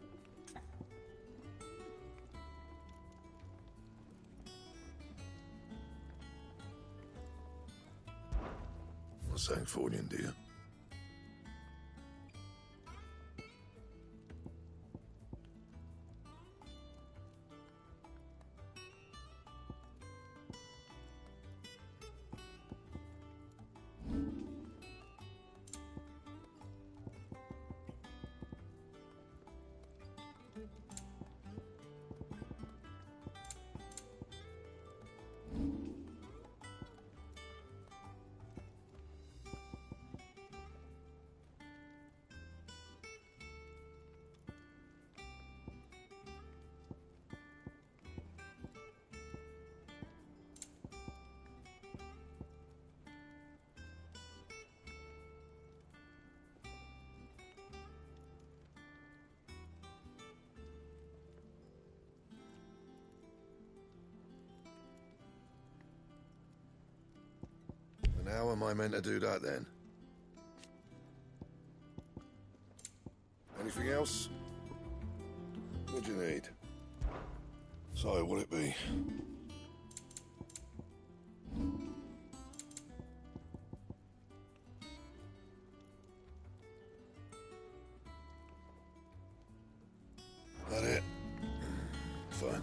What's that for you, dear? And how am I meant to do that then? Anything else? What do you need? So, what'll it be? That it? Fine.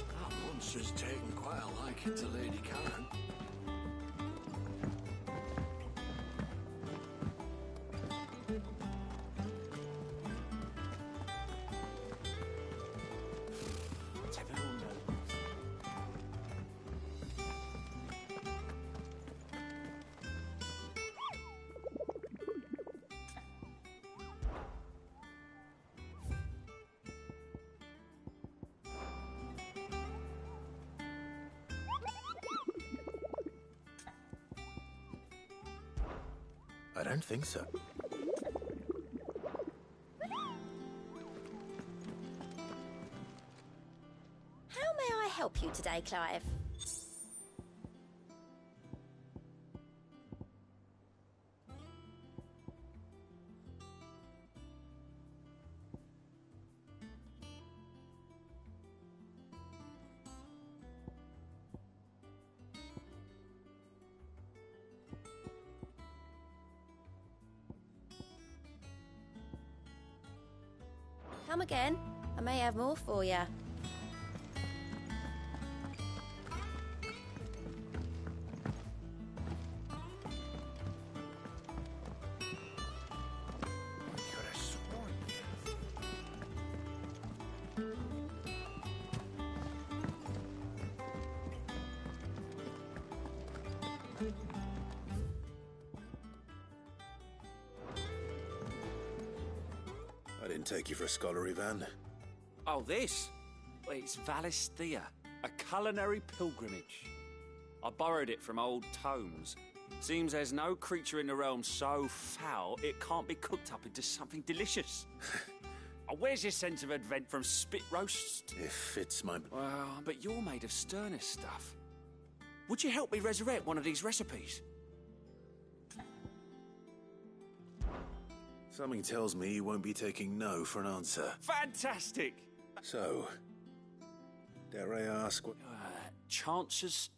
That monster's taken quite a liking to Lady Karen. I don't think so. How may I help you today, Clive? Come again. I may have more for you. I didn't take you for a scholarly van. Oh, this? Well, it's Valisthea, a culinary pilgrimage. I borrowed it from old tomes. Seems there's no creature in the realm so foul it can't be cooked up into something delicious. Oh, where's your sense of advent from spit roasts? If it's my... Well, but you're made of sterner stuff. Would you help me resurrect one of these recipes? Something tells me you won't be taking no for an answer. Fantastic! So, dare I ask what... Chances...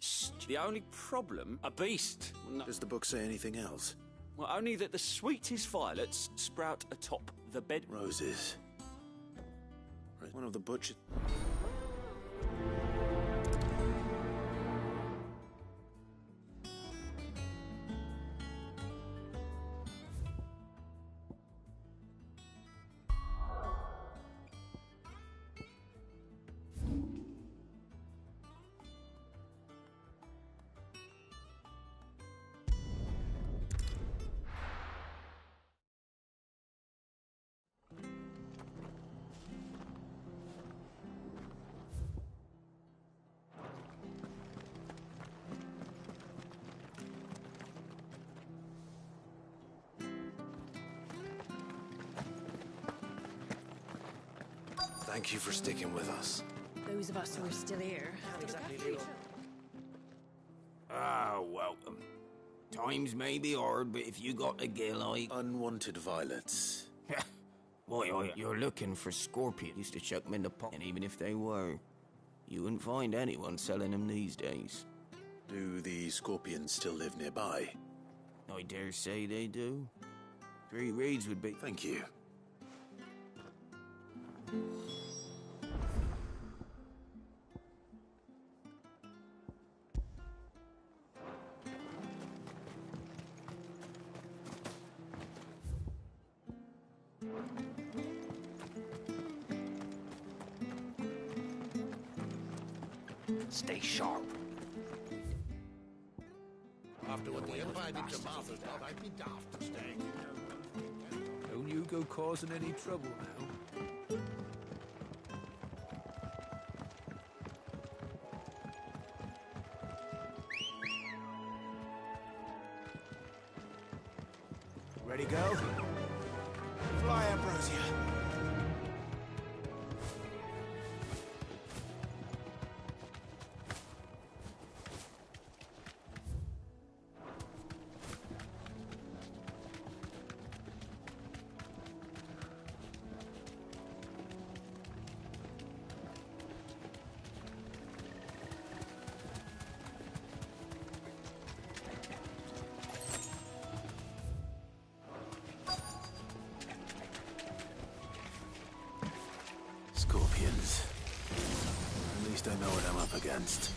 The only problem... A beast. No. Does the book say anything else? Well, only that the sweetest violets sprout atop the bed... Roses. Right. One of the butchers... Thank you for sticking with us. Those of us who are still here have to look after each other. Ah, welcome. Times may be hard, but if you got a gill, Unwanted violets. Boy, you're looking for scorpions. Used to chuck them in the pot, and even if they were, you wouldn't find anyone selling them these days. Do the scorpions still live nearby? I dare say they do. 3 reeds would be... Thank you. Stay sharp. After what the Empire did to Martha's love, I'd be daft to stay. Don't you go causing any trouble now. Ready, go? Fly, Ambrosia. Scorpions. At least I know what I'm up against.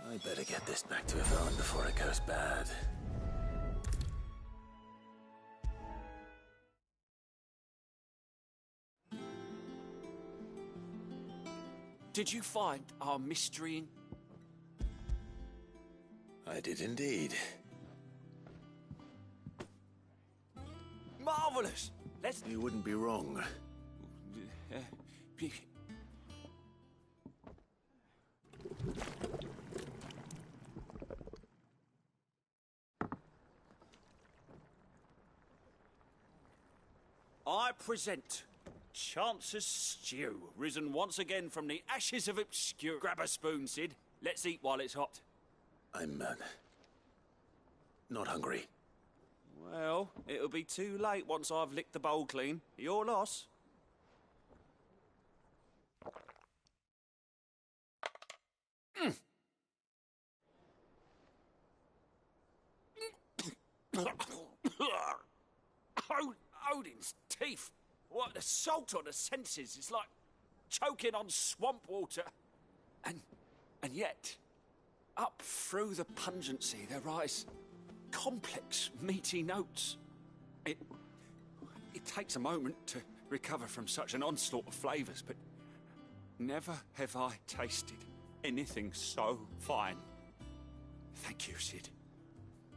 I better get this back to Yvonne before it goes bad. Did you find our mystery in... I did indeed. Marvelous! Let's... You wouldn't be wrong. I present Chance's Stew, risen once again from the ashes of obscure. Grab a spoon, Sid. Let's eat while it's hot. I'm, not hungry. Well, it'll be too late once I've licked the bowl clean. Your loss. Odin's teeth. What assault on the senses. It's like choking on swamp water. And yet, up through the pungency, there rise complex, meaty notes. It takes a moment to recover from such an onslaught of flavours, but never have I tasted anything so fine. Thank you, Sid.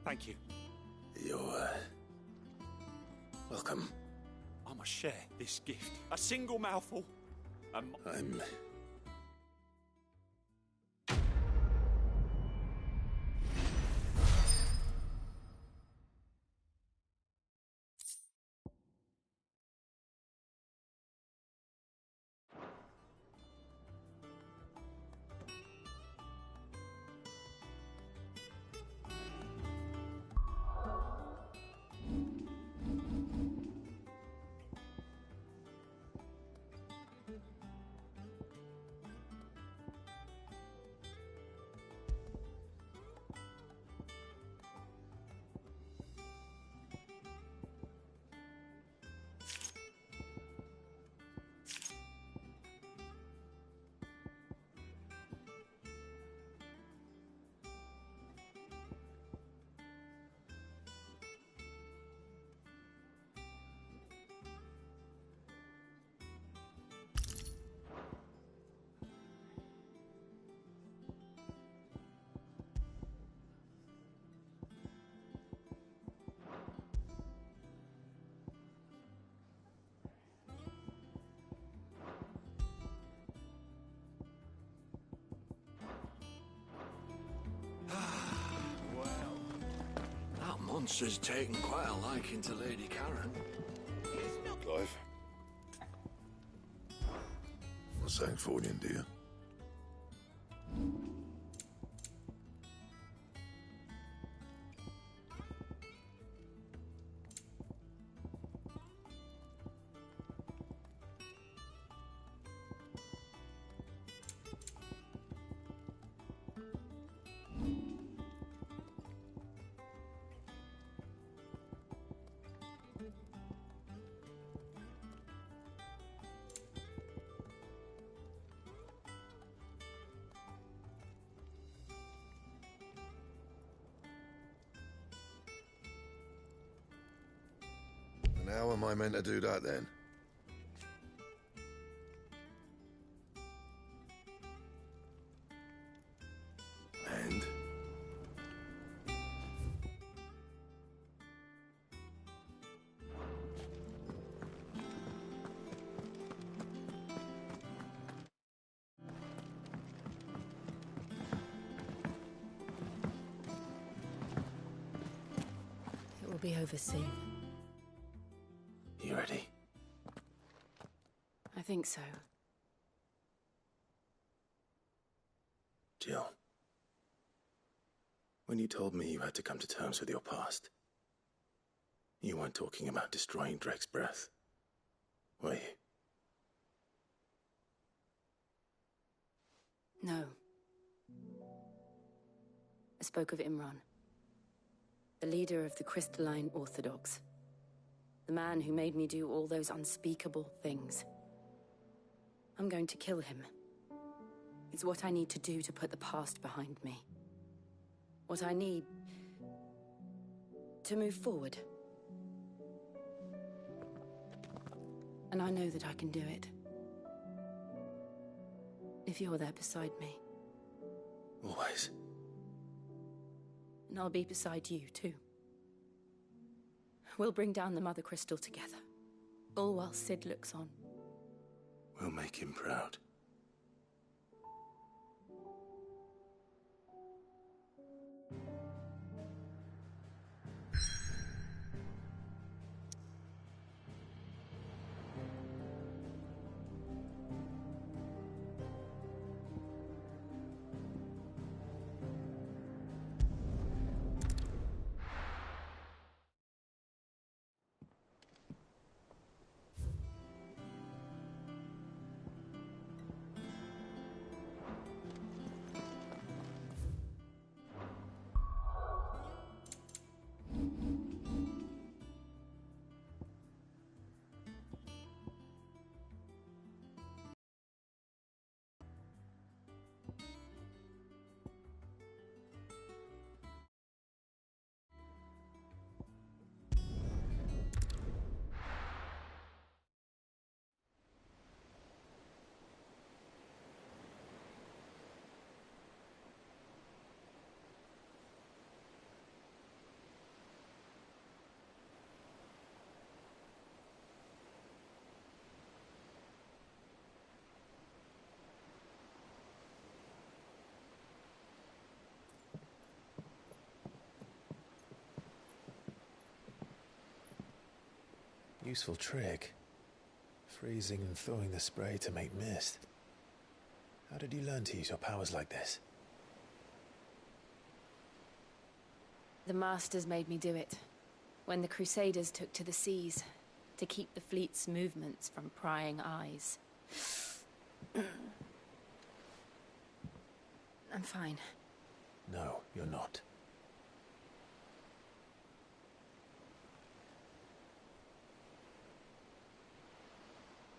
Thank you. You're, welcome. I must share this gift. A single mouthful. I'm... monster's taken quite a liking to Lady Karen. Clive. What's saying for you, dear? And how am I meant to do that then? And? It will be over soon. You ready? I think so. Jill. When you told me you had to come to terms with your past, you weren't talking about destroying Drake's breath, were you? No. I spoke of Imran, the leader of the Crystalline Orthodox. The man who made me do all those unspeakable things. I'm going to kill him. It's what I need to do to put the past behind me. What I need to move forward. And I know that I can do it. If you're there beside me. Always. And I'll be beside you, too. We'll bring down the Mother Crystal together. All while Sid looks on. We'll make him proud. Useful trick. Freezing and throwing the spray to make mist. How did you learn to use your powers like this? The Masters made me do it. When the Crusaders took to the seas, to keep the fleet's movements from prying eyes. I'm fine. No, you're not.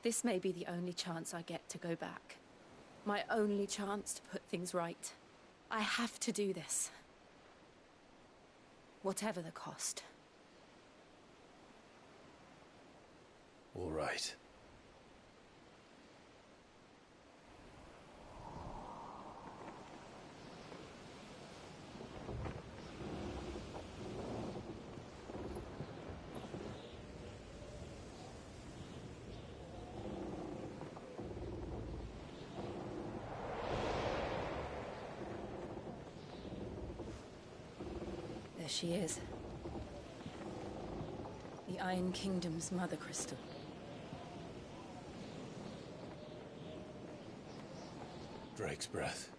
This may be the only chance I get to go back. My only chance to put things right. I have to do this. Whatever the cost. All right. There she is. The Iron Kingdom's mother crystal. Drake's breath.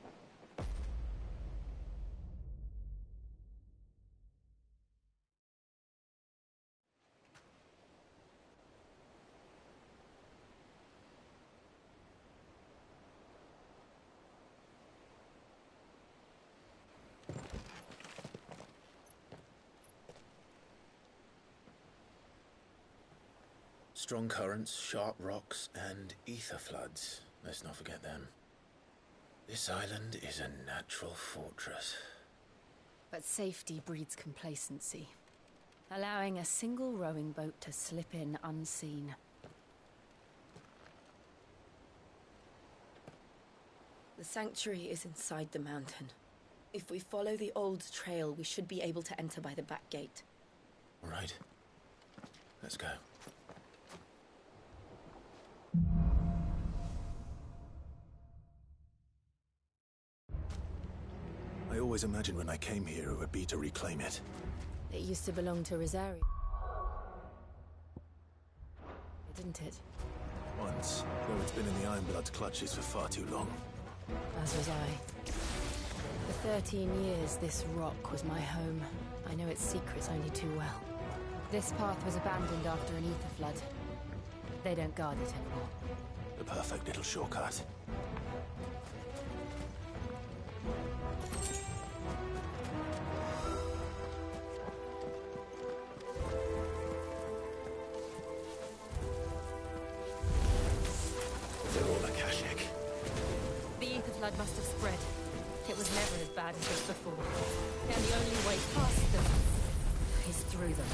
Strong currents, sharp rocks, and ether floods. Let's not forget them. This island is a natural fortress. But safety breeds complacency, allowing a single rowing boat to slip in unseen. The sanctuary is inside the mountain. If we follow the old trail, we should be able to enter by the back gate. All right. Let's go. I always imagined when I came here it would be to reclaim it. It used to belong to Rosario. Didn't it? Once, though it's been in the Ironblood's clutches for far too long. As was I. For 13 years, this rock was my home. I know its secrets only too well. This path was abandoned after an ether flood. They don't guard it anymore. The perfect little shortcut. They're all Akashic. The ether flood must have spread. It was never as bad as this before. And the only way past them is through them.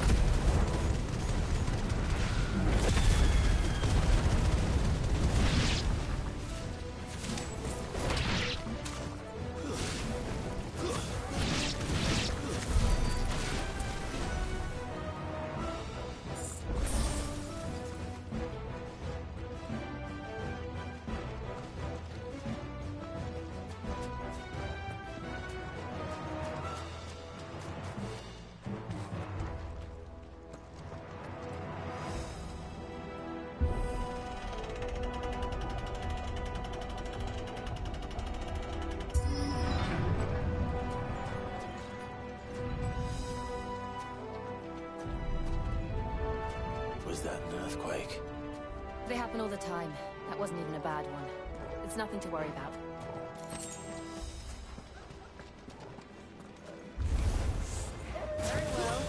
Was that an earthquake? They happen all the time. That wasn't even a bad one. It's nothing to worry about. Very well.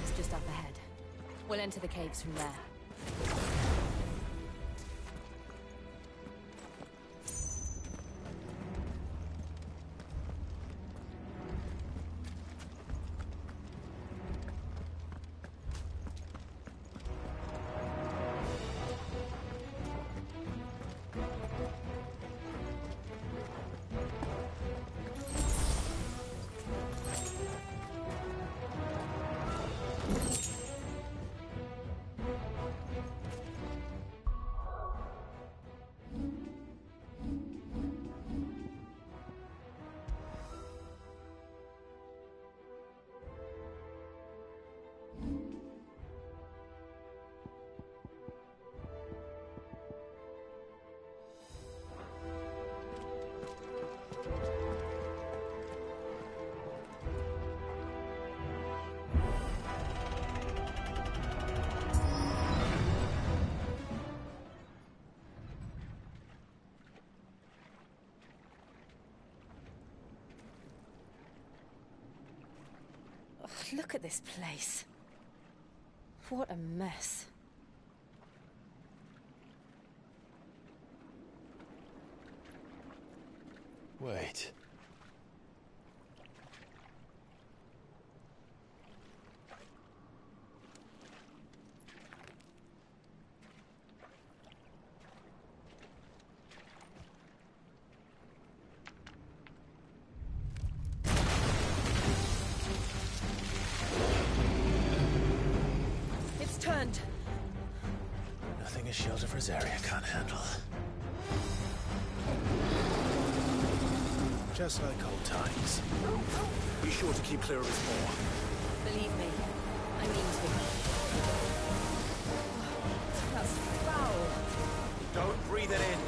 is just up ahead. We'll enter the caves from there. Look at this place. What a mess. Wait. Turned. Nothing a shield of Rosaria can't handle. Just like old times. Be sure to keep clear of his paw. Believe me, I mean to. That's foul. Don't breathe it in.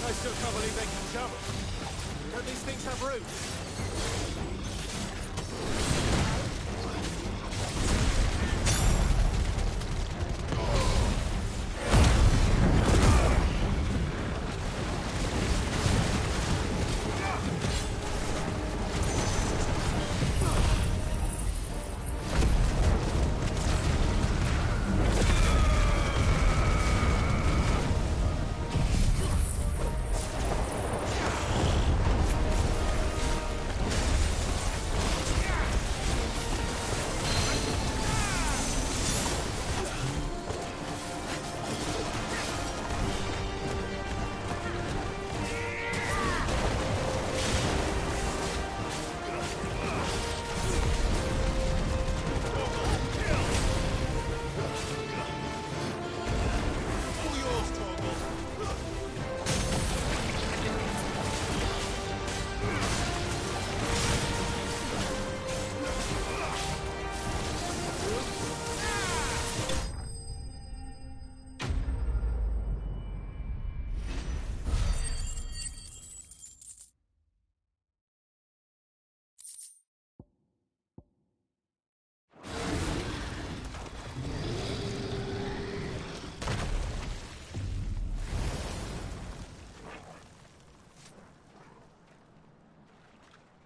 I still can't believe they can jump. Don't these things have roots?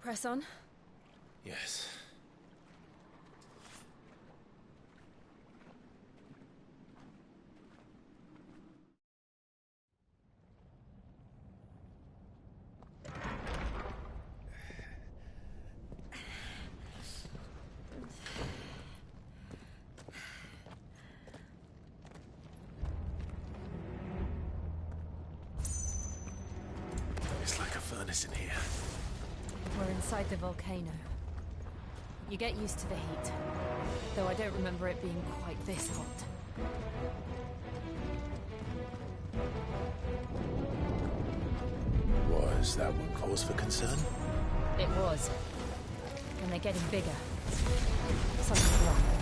Press on. Yes. It's like a furnace in here. We're inside the volcano. You get used to the heat, though I don't remember it being quite this hot. Was that one cause for concern? It was. And they're getting bigger. Something's wrong.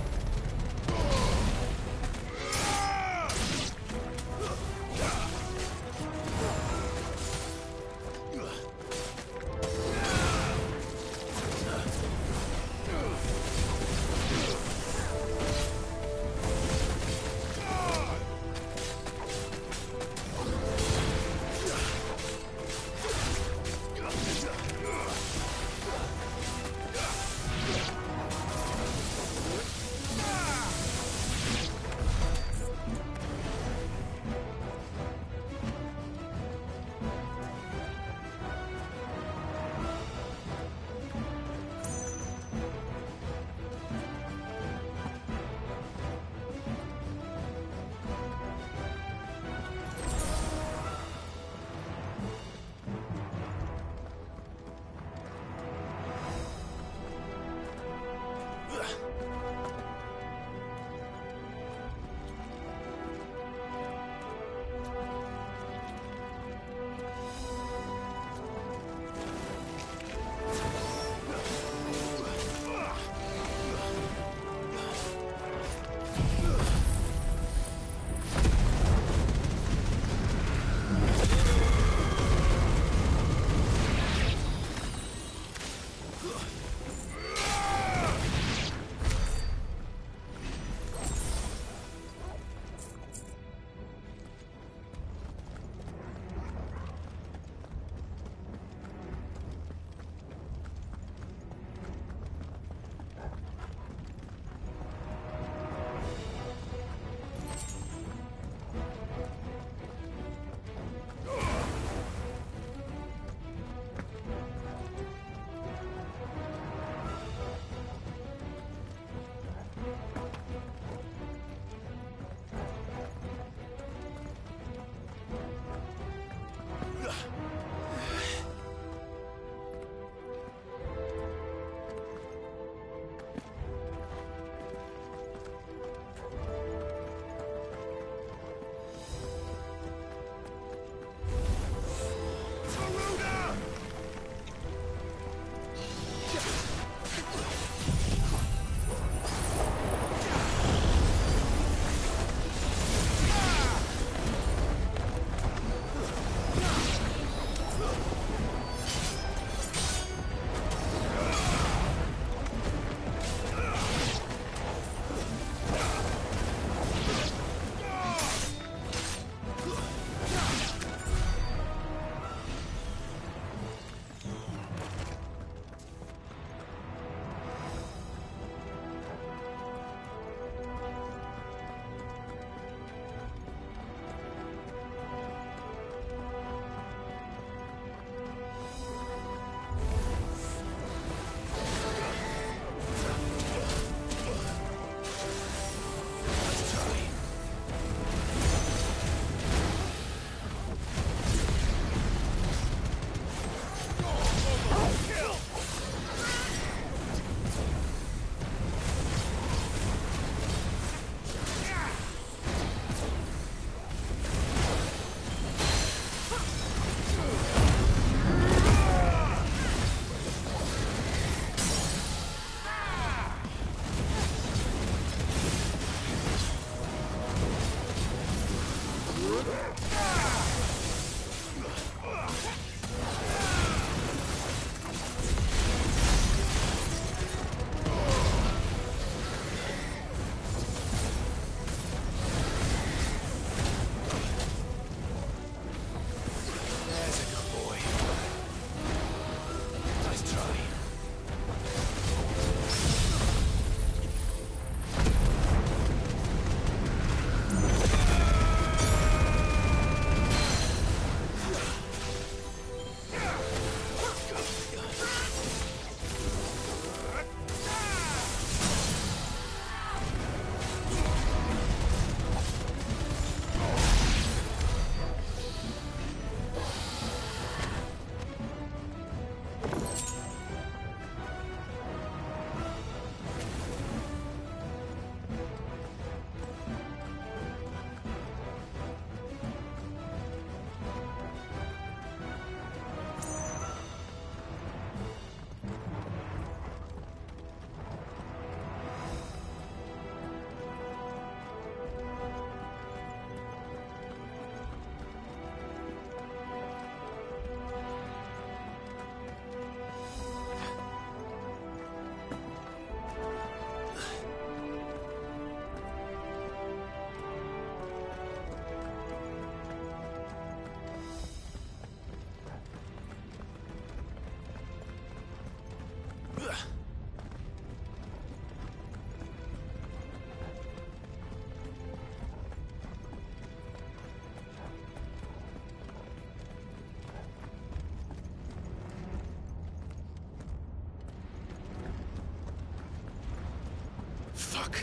Fuck.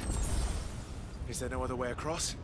Is there no other way across?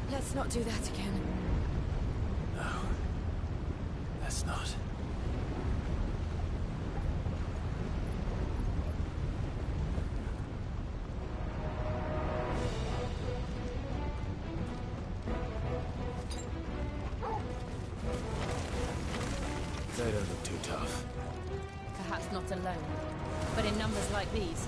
Let's not do that again. No. Let's not. They don't look too tough. Perhaps not alone, but in numbers like these.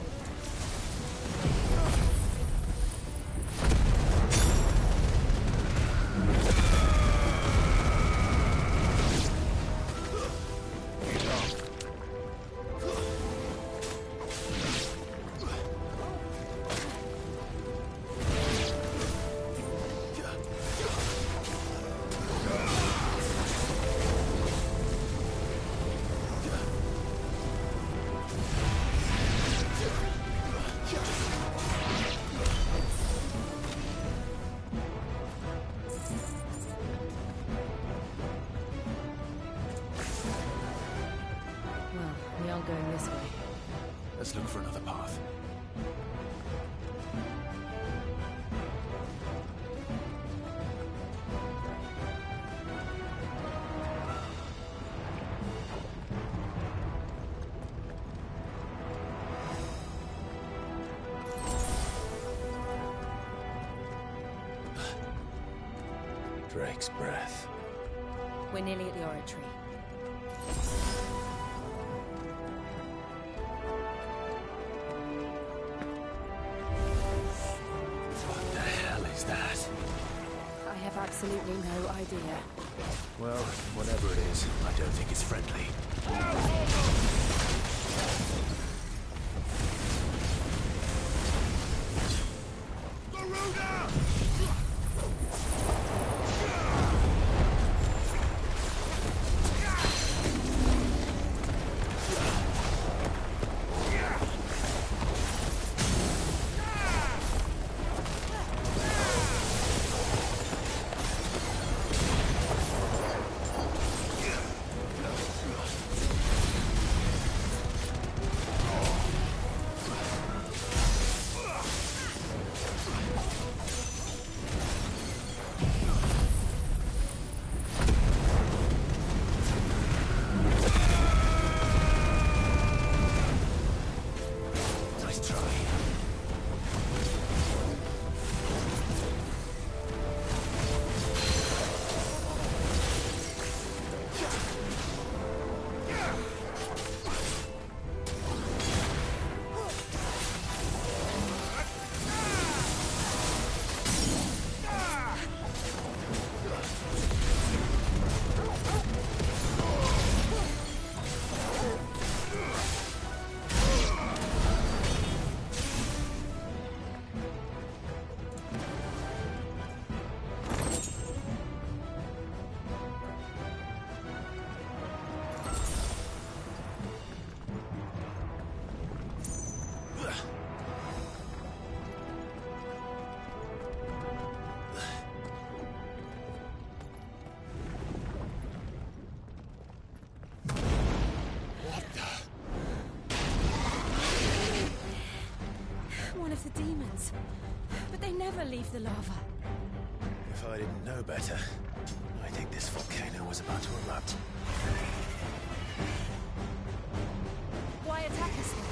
Going this way. Let's look for another path. Drake's breath. We're nearly at the oratory. Absolutely no idea. Well, whatever it is, I don't think it's friendly. one of the demons. But they never leave the lava. If I didn't know better, I think this volcano was about to erupt. Why attack us then?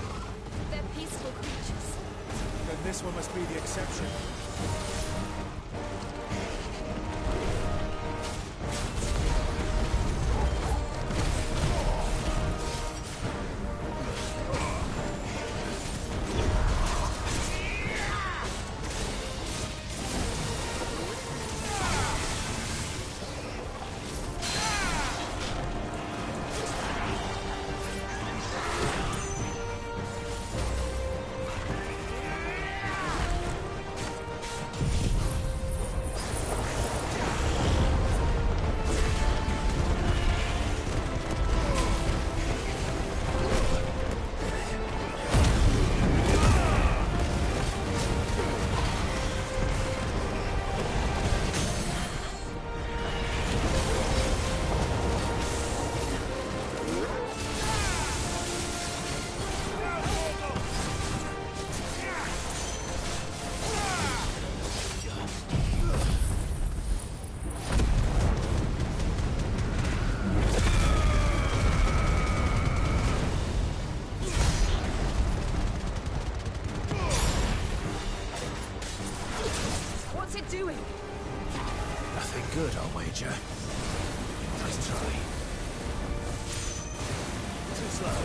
They're peaceful creatures. Then this one must be the exception. Doing? Nothing good, I'll wager. Nice try. Too slow.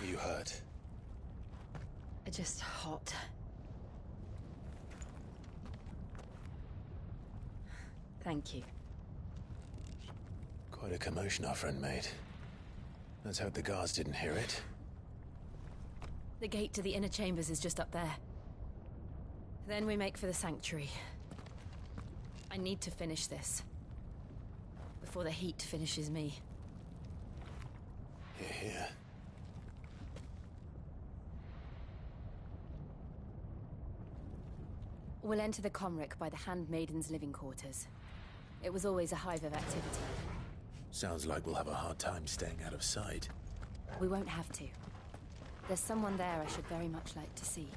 You hurt? Just hot. Thank you. Quite a commotion our friend made. Let's hope the guards didn't hear it. The gate to the inner chambers is just up there. Then we make for the sanctuary. I need to finish this. Before the heat finishes me. Hear, hear. We'll enter the Comric by the Handmaiden's living quarters. It was always a hive of activity. Sounds like we'll have a hard time staying out of sight. We won't have to. There's someone there I should very much like to see.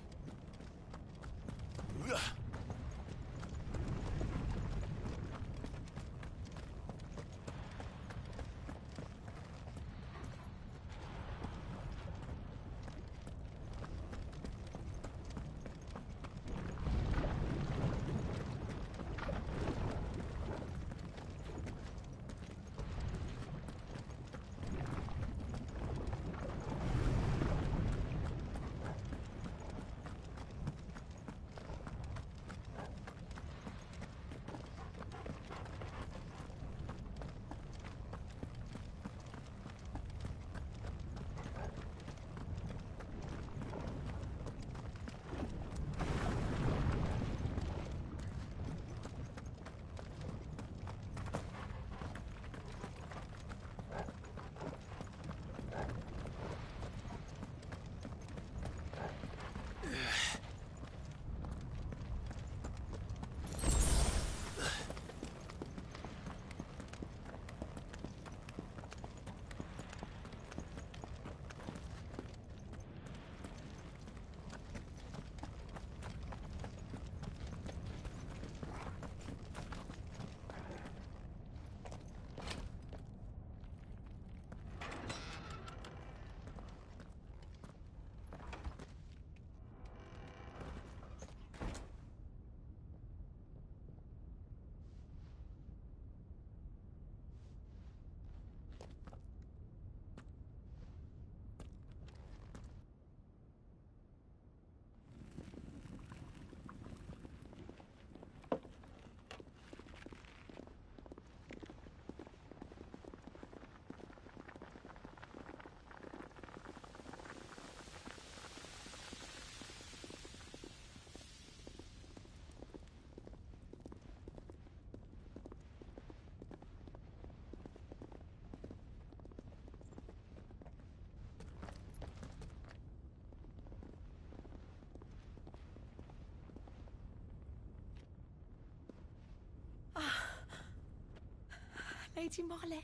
Lady Marley.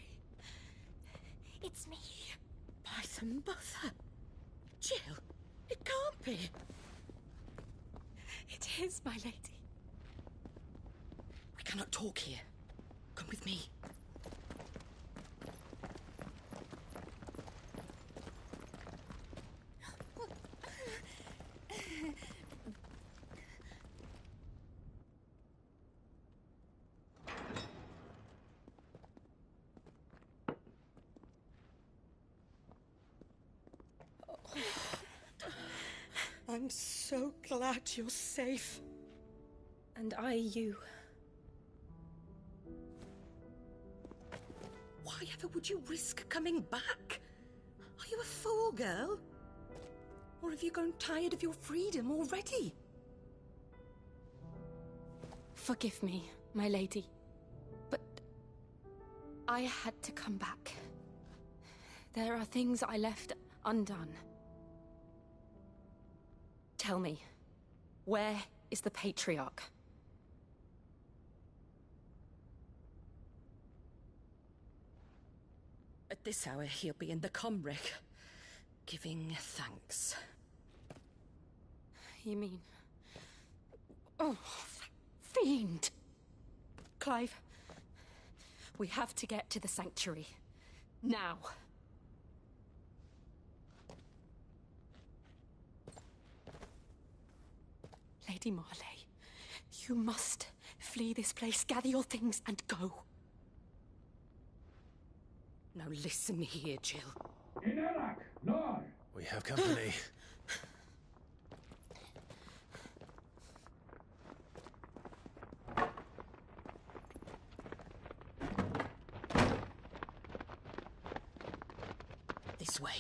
It's me. By the mother. Jill, it can't be. It is, my lady. We cannot talk here. Come with me. I'm so glad you're safe. And I you. Why ever would you risk coming back? Are you a fool, girl? Or have you grown tired of your freedom already? Forgive me, my lady, but I had to come back. There are things I left undone. Tell me, where is the Patriarch? At this hour, he'll be in the Comric, giving thanks. You mean... Oh, that fiend! Clive, we have to get to the sanctuary. Now. Lady Marley, you must flee this place, gather your things and go. Now listen here, Jill. We have company. This way.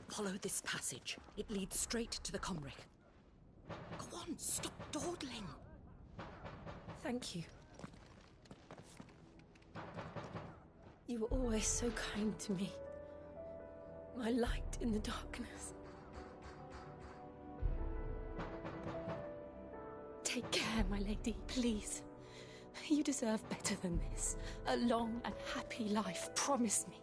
Follow this passage. It leads straight to the Comric. Go on, stop dawdling. Thank you. You were always so kind to me. My light in the darkness. Take care, my lady, please. You deserve better than this. A long and happy life, promise me.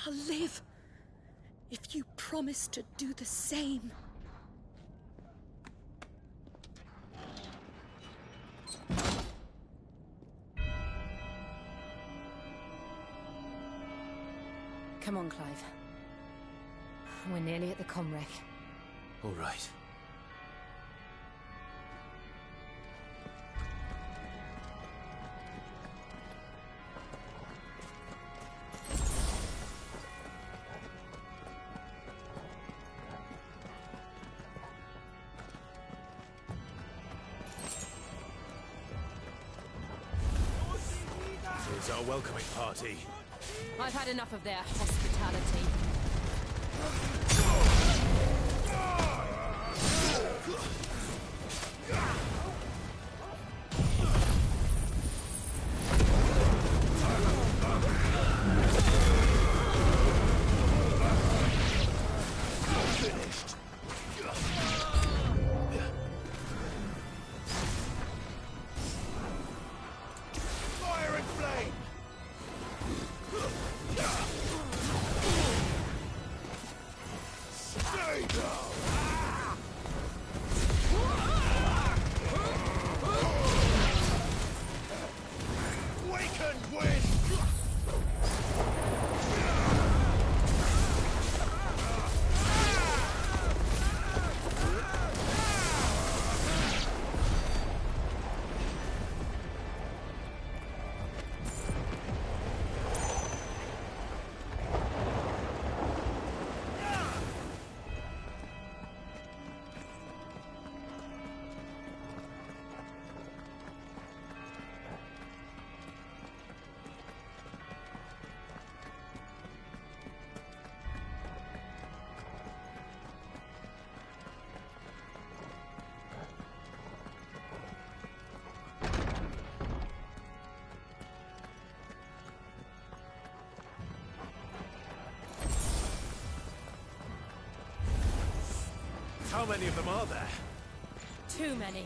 I'll live if you promise to do the same. Come on, Clive. We're nearly at the Comric. All right. Here's our welcoming party. I've had enough of their hospitality. How many of them are there? Too many.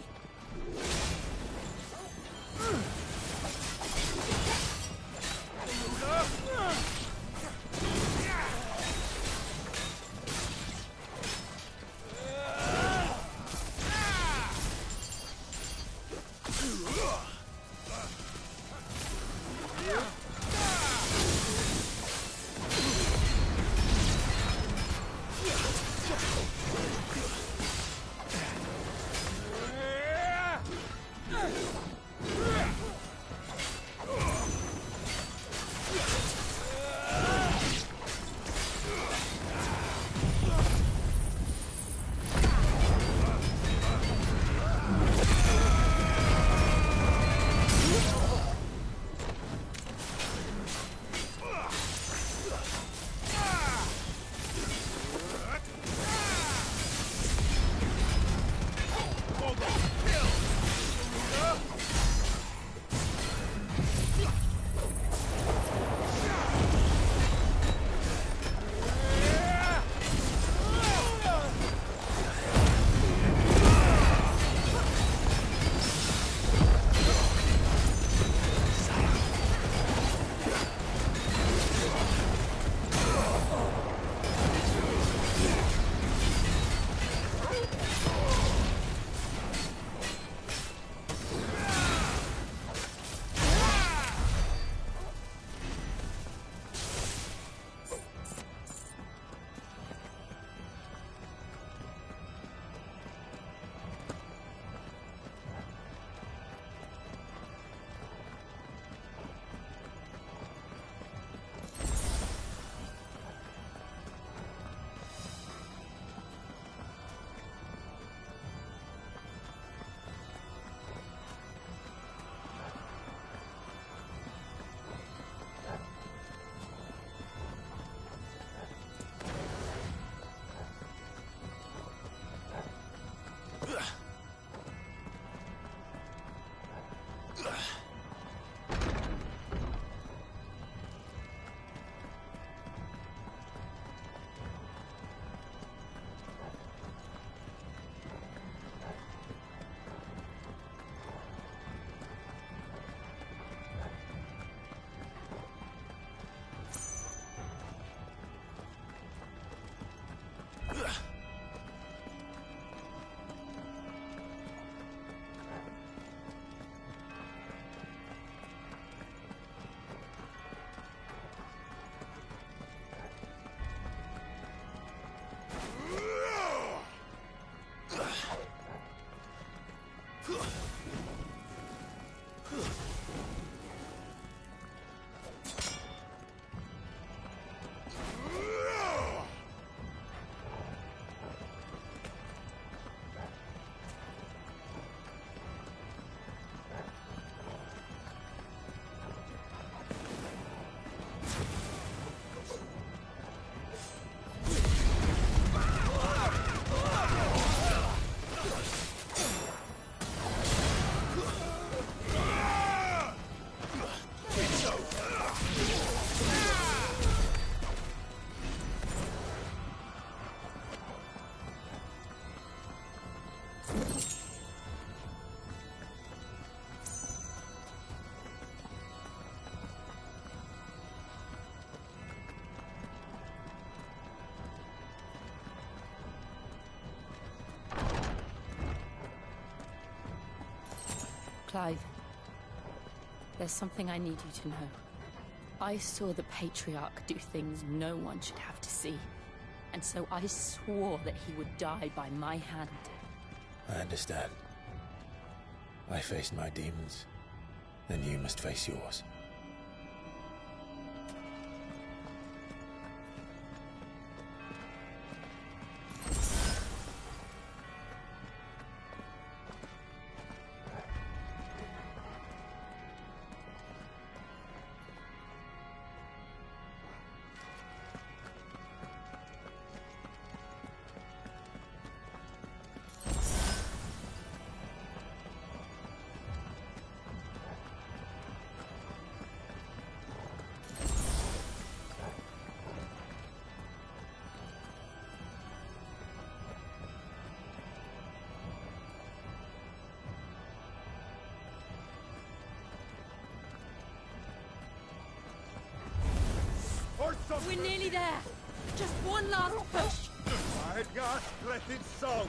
Clive, there's something I need you to know. I saw the Patriarch do things no one should have to see, and so I swore that he would die by my hand. I understand. I faced my demons, and you must face yours. We're nearly there. Just one last push. My God, let it so.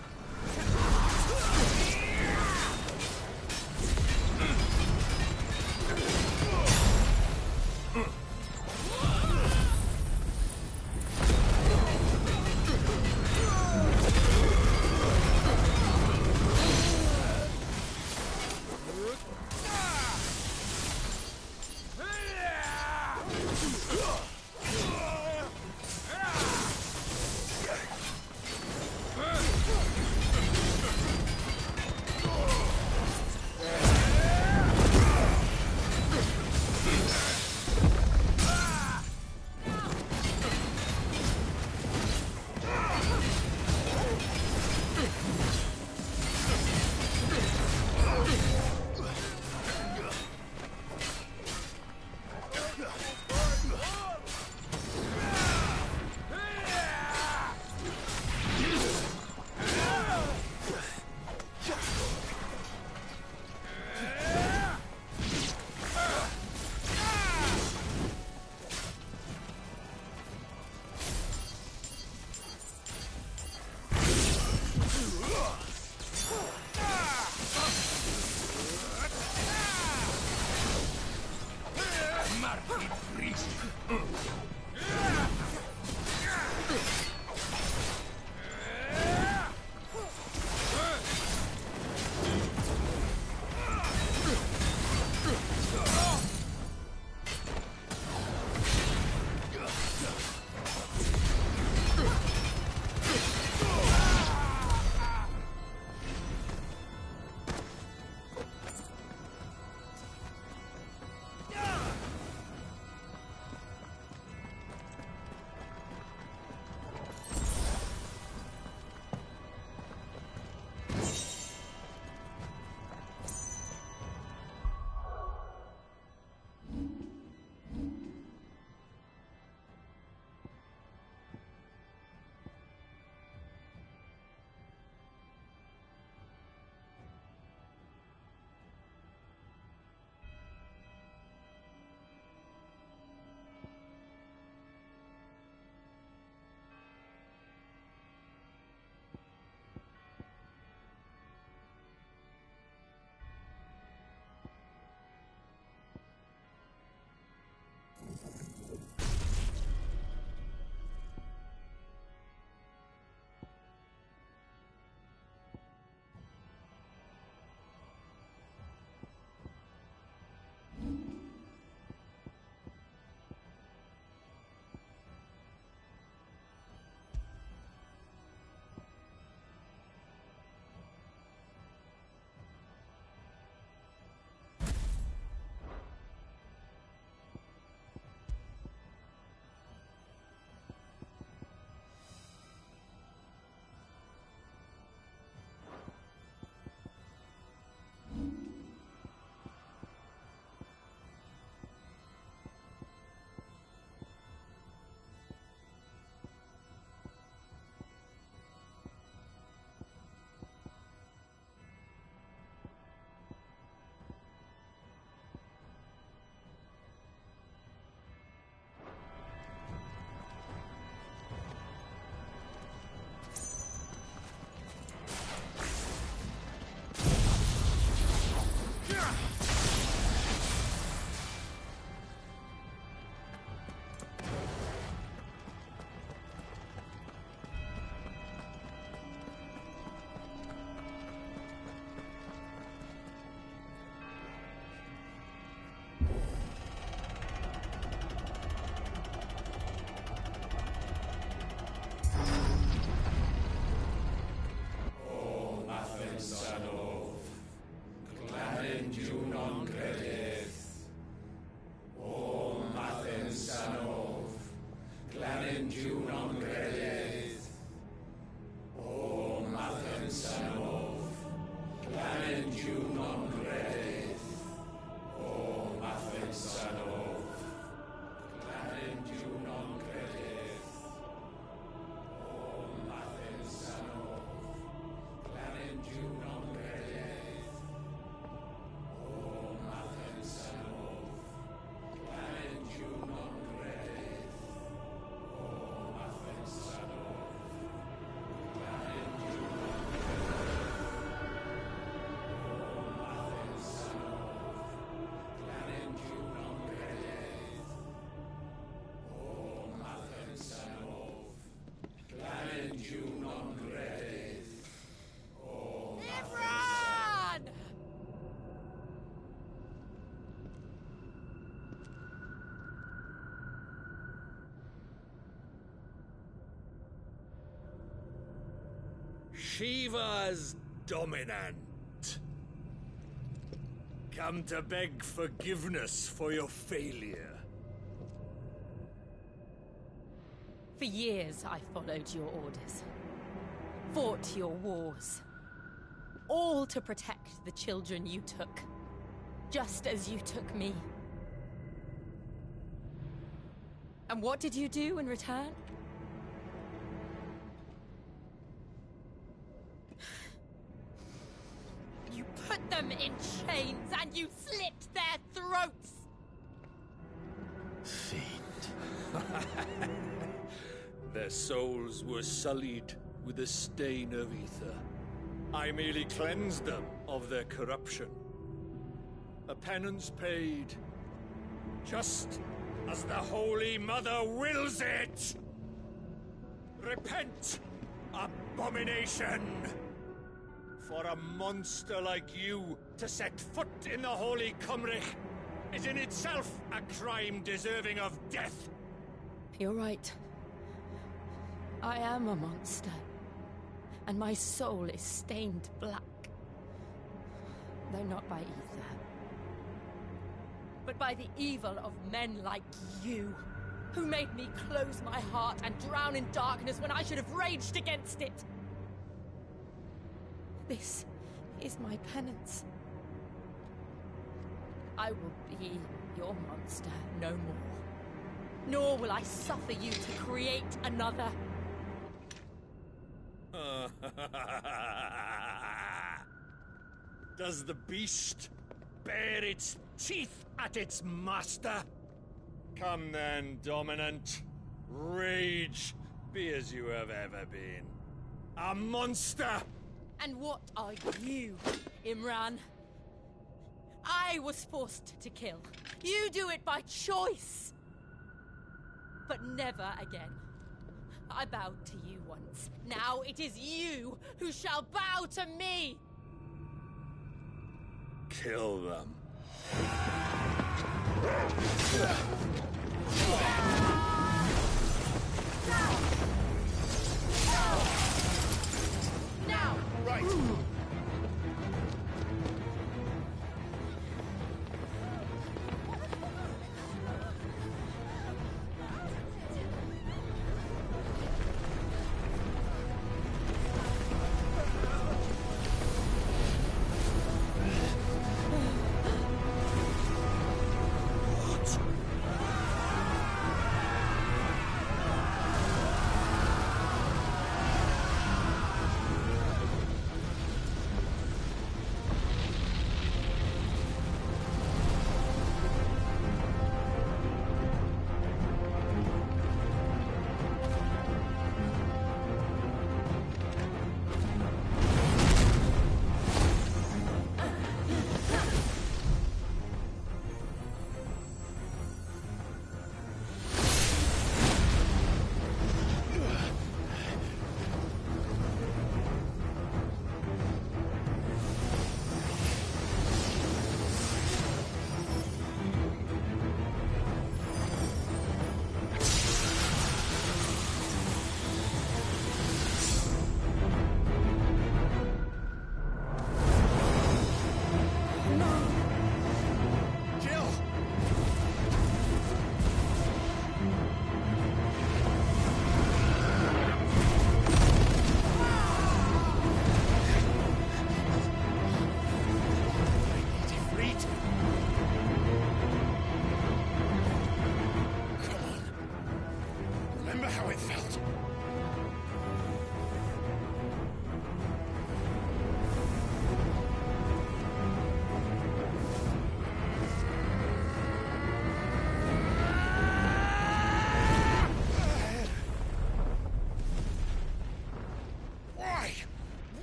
Shiva's dominant. Come to beg forgiveness for your failure. For years, I followed your orders. Fought your wars. All to protect the children you took. Just as you took me. And what did you do in return? You put them in chains and you slit their throats! Fiend. Their souls were sullied with the stain of ether. I merely cleansed them of their corruption. A penance paid, just as the Holy Mother wills it! Repent, abomination! For a monster like you to set foot in the Holy Cymric is in itself a crime deserving of death. You're right. I am a monster. And my soul is stained black. Though not by ether. But by the evil of men like you, who made me close my heart and drown in darkness when I should have raged against it. This is my penance. I will be your monster no more. Nor will I suffer you to create another. Does the beast bare its teeth at its master? Come then, dominant. Rage, be as you have ever been. A monster! And what are you, Imran? I was forced to kill. You do it by choice. But never again. I bowed to you once. Now it is you who shall bow to me! Kill them. Now! Right.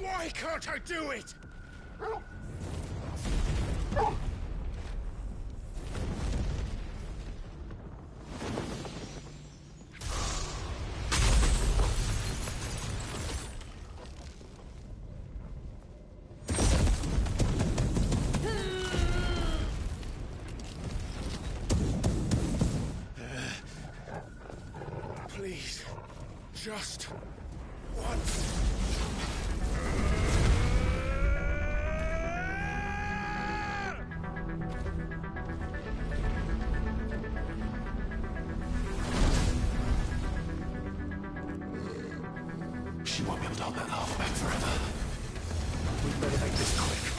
Why can't I do it? Please, just once. hold that laugh back forever. We'd better make this quick.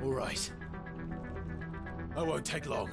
All right. I won't take long.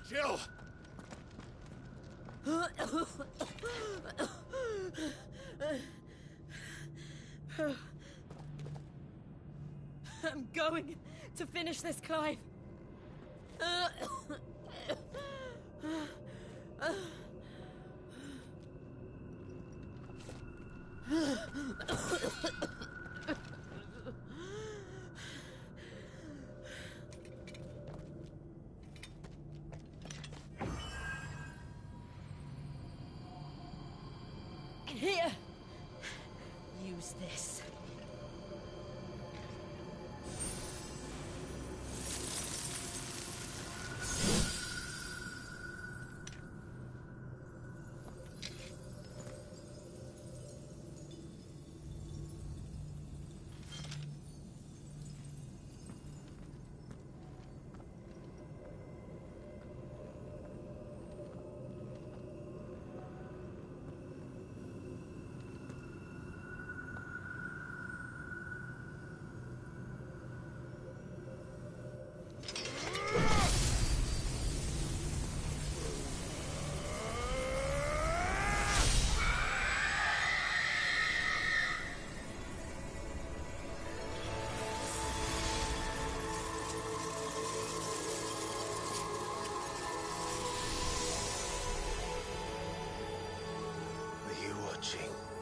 Jill! I'm going to finish this, Clive. Here. Use this.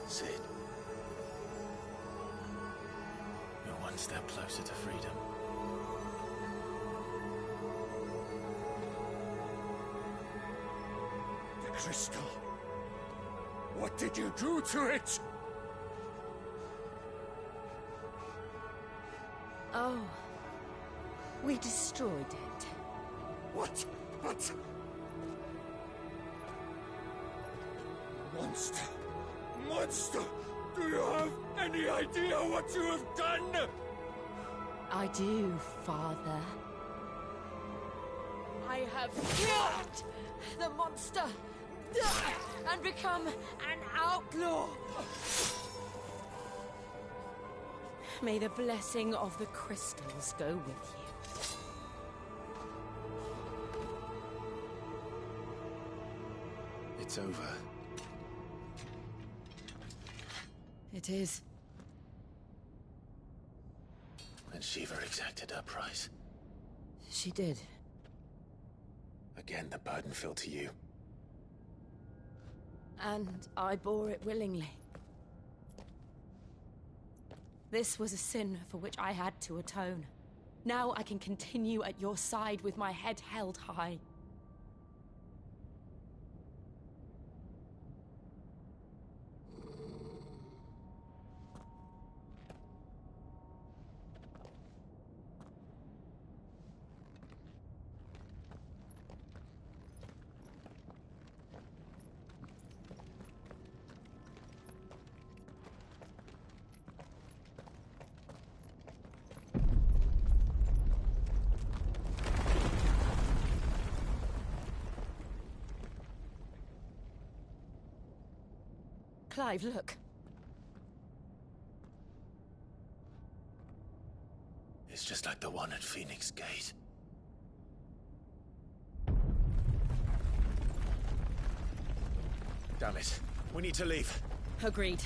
Sid. You're one step closer to freedom. The crystal. What did you do to it? Oh. We destroyed it. What? But... Monster! Monster! Do you have any idea what you have done? I do, Father. I have killed the monster and become an outlaw. May the blessing of the crystals go with you. It's over. It is. And Shiva exacted her price. She did. Again, the burden fell to you. And I bore it willingly. This was a sin for which I had to atone. Now I can continue at your side with my head held high. Clive, look. It's just like the one at Phoenix Gate. Damn it. We need to leave. Agreed.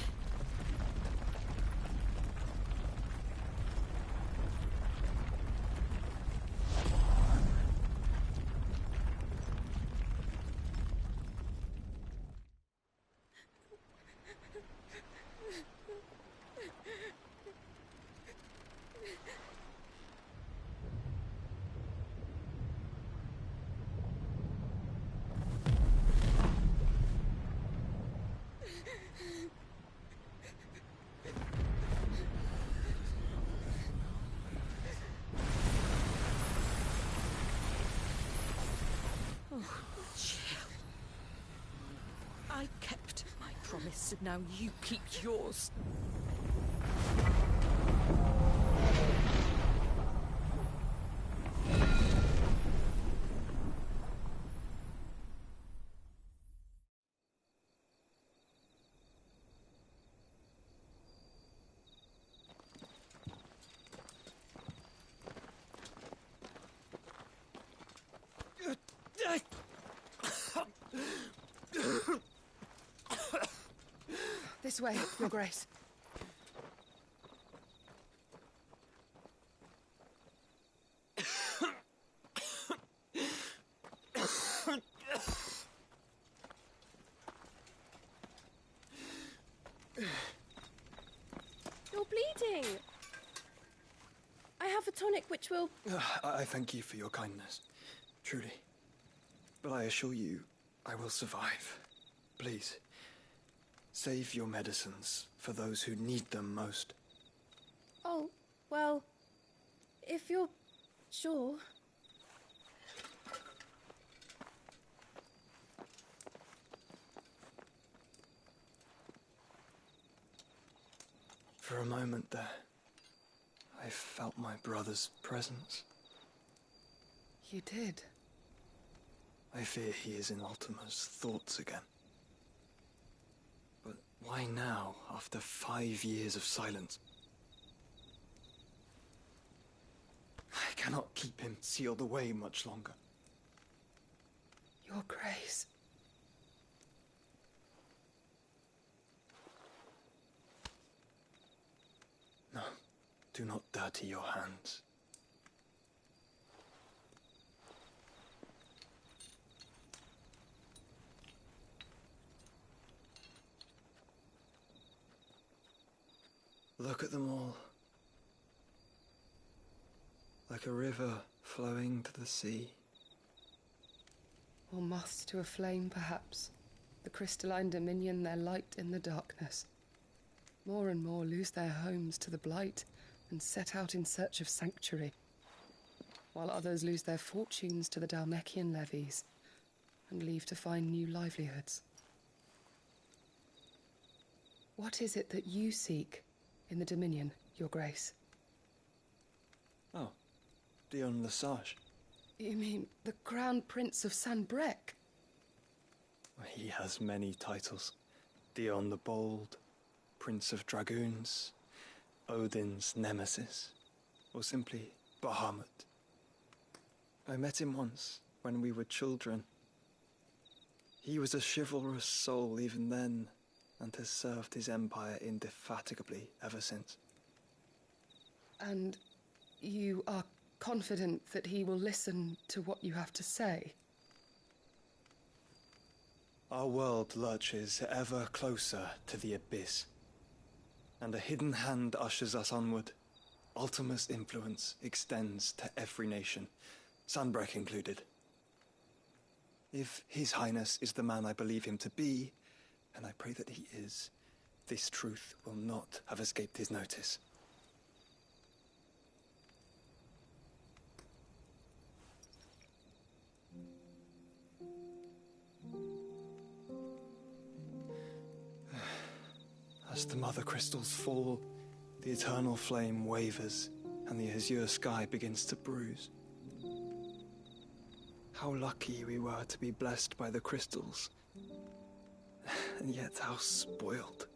I kept my promise, and now you keep yours. This way, Your Grace. You're bleeding. I have a tonic which will... I thank you for your kindness, truly. But I assure you, I will survive. Please, save your medicines for those who need them most. Oh, well, if you're sure. For a moment there, I felt my brother's presence. You did? I fear he is in Ultima's thoughts again. But why now, after 5 years of silence? I cannot keep him sealed away much longer. Your Grace. No, do not dirty your hands. Look at them all. Like a river flowing to the sea. Or moths to a flame, perhaps. The crystalline dominion their light in the darkness. More and more lose their homes to the blight and set out in search of sanctuary, while others lose their fortunes to the Dhalmekian levies and leave to find new livelihoods. What is it that you seek in the Dominion, Your Grace? Oh, Dion Lesage. You mean the Crown Prince of Sanbrec? He has many titles. Dion the Bold, Prince of Dragoons, Odin's Nemesis, or simply Bahamut. I met him once, when we were children. He was a chivalrous soul even then, and has served his empire indefatigably ever since. And you are confident that he will listen to what you have to say? Our world lurches ever closer to the abyss, and a hidden hand ushers us onward. Ultima's influence extends to every nation, Sanbrec included. If His Highness is the man I believe him to be, and I pray that he is, this truth will not have escaped his notice. As the mother crystals fall, the eternal flame wavers, and the azure sky begins to bruise. How lucky we were to be blessed by the crystals, and yet how spoiled.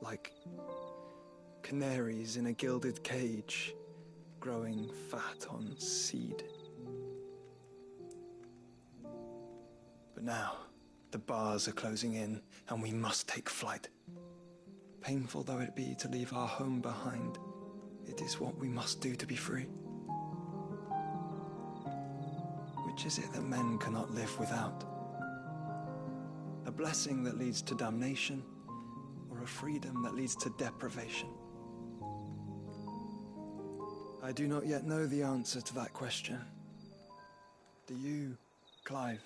Like canaries in a gilded cage, growing fat on seed. But now, the bars are closing in, and we must take flight. Painful though it be to leave our home behind, it is what we must do to be free. Which is it that men cannot live without? A blessing that leads to damnation, or a freedom that leads to deprivation? I do not yet know the answer to that question. Do you, Clive?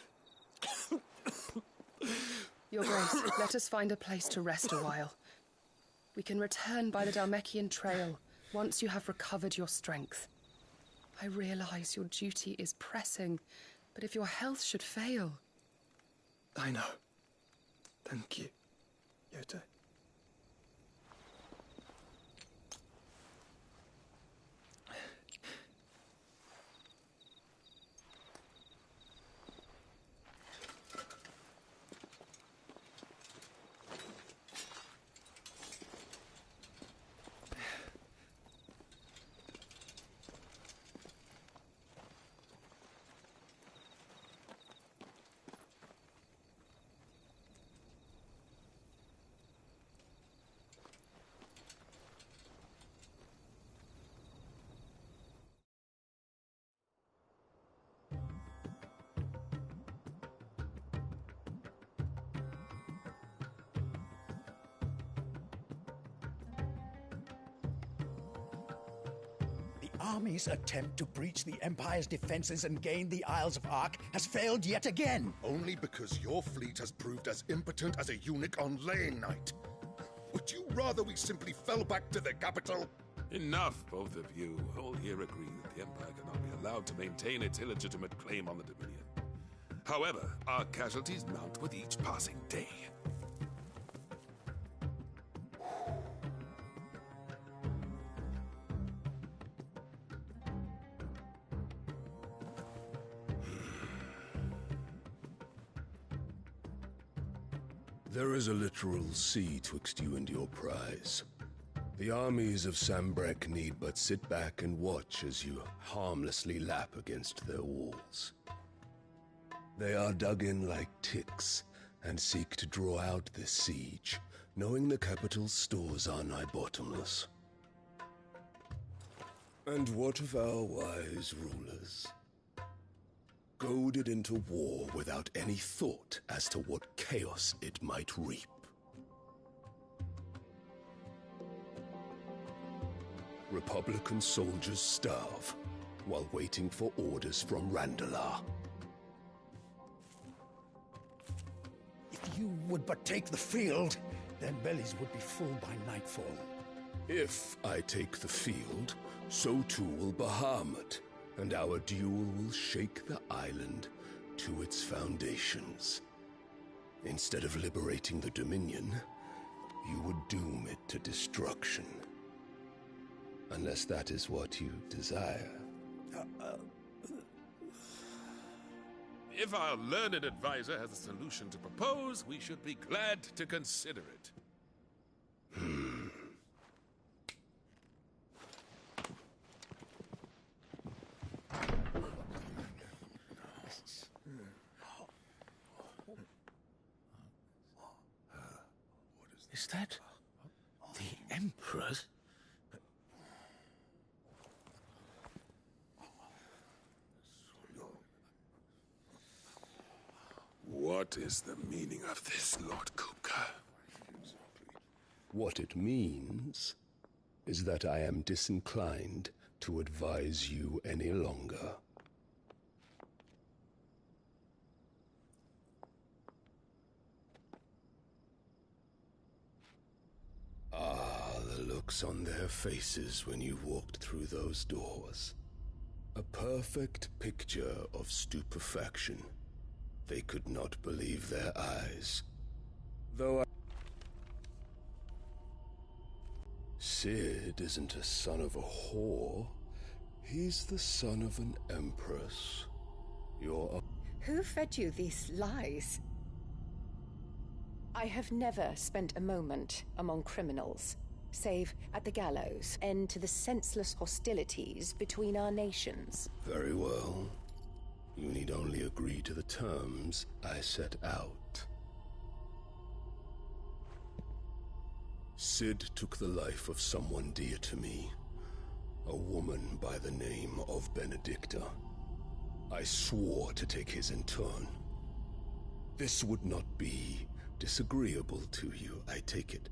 Your Grace, let us find a place to rest a while. We can return by the Dhalmekian trail once you have recovered your strength. I realize your duty is pressing, but if your health should fail... I know. Thank you, Yote. army's attempt to breach the Empire's defenses and gain the Isles of Ark has failed yet again. Only because your fleet has proved as impotent as a eunuch on laying night. Would you rather we simply fell back to the capital? Enough, both of you. All here agree that the Empire cannot be allowed to maintain its illegitimate claim on the Dominion. However, our casualties mount with each passing day. There is a literal sea twixt you and your prize. The armies of Sambrek need but sit back and watch as you harmlessly lap against their walls. They are dug in like ticks and seek to draw out this siege, knowing the capital's stores are nigh bottomless. And what of our wise rulers? Goaded into war without any thought as to what chaos it might reap. Republican soldiers starve while waiting for orders from Randalar. If you would but take the field, their bellies would be full by nightfall. If I take the field, so too will Bahamut, and our duel will shake the island to its foundations. Instead of liberating the Dominion, you would doom it to destruction. Unless that is what you desire. If our learned advisor has a solution to propose, we should be glad to consider it. Is that the Emperor's? What is the meaning of this, Lord Kupka? What it means is that I am disinclined to advise you any longer. Ah, the looks on their faces when you walked through those doors. A perfect picture of stupefaction. They could not believe their eyes. Though Sid isn't a son of a whore. He's the son of an empress. Who fed you these lies? I have never spent a moment among criminals, save at the gallows, end to the senseless hostilities between our nations. Very well. You need only agree to the terms I set out. Sid took the life of someone dear to me, a woman by the name of Benedicta. I swore to take his in turn. This would not be disagreeable to you, I take it.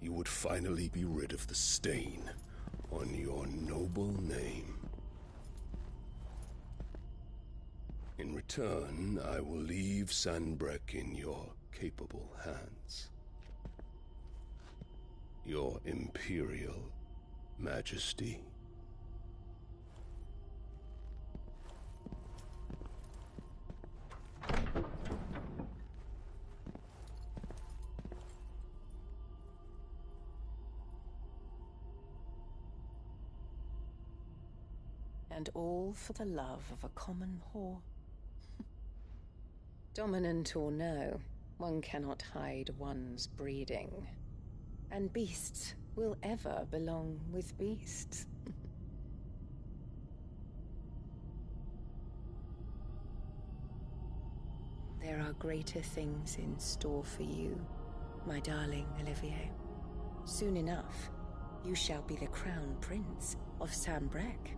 You would finally be rid of the stain on your noble name. In return, I will leave Sanbrek in your capable hands. Your Imperial Majesty. And all for the love of a common whore. Dominant or no, one cannot hide one's breeding. And beasts will ever belong with beasts. There are greater things in store for you, my darling Olivier. Soon enough, you shall be the crown prince of Sambrek.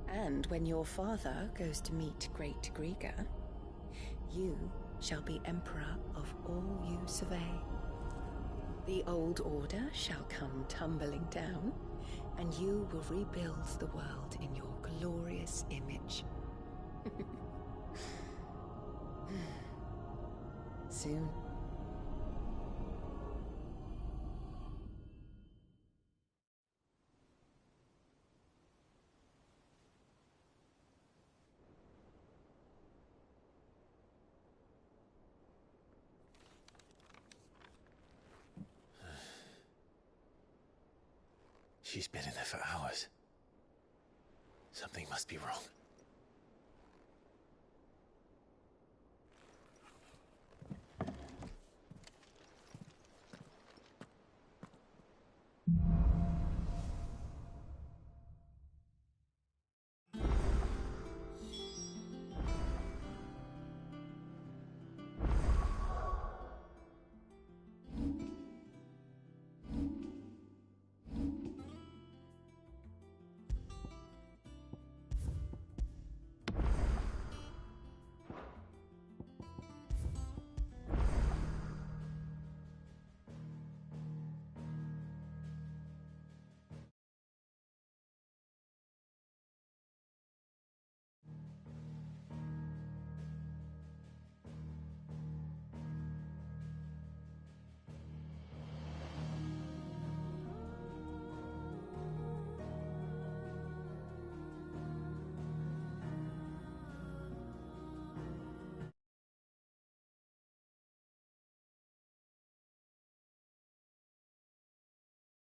And when your father goes to meet Great Griga, you shall be emperor of all you survey. The old order shall come tumbling down, and you will rebuild the world in your glorious image. Soon. She's been in there for hours. Something must be wrong.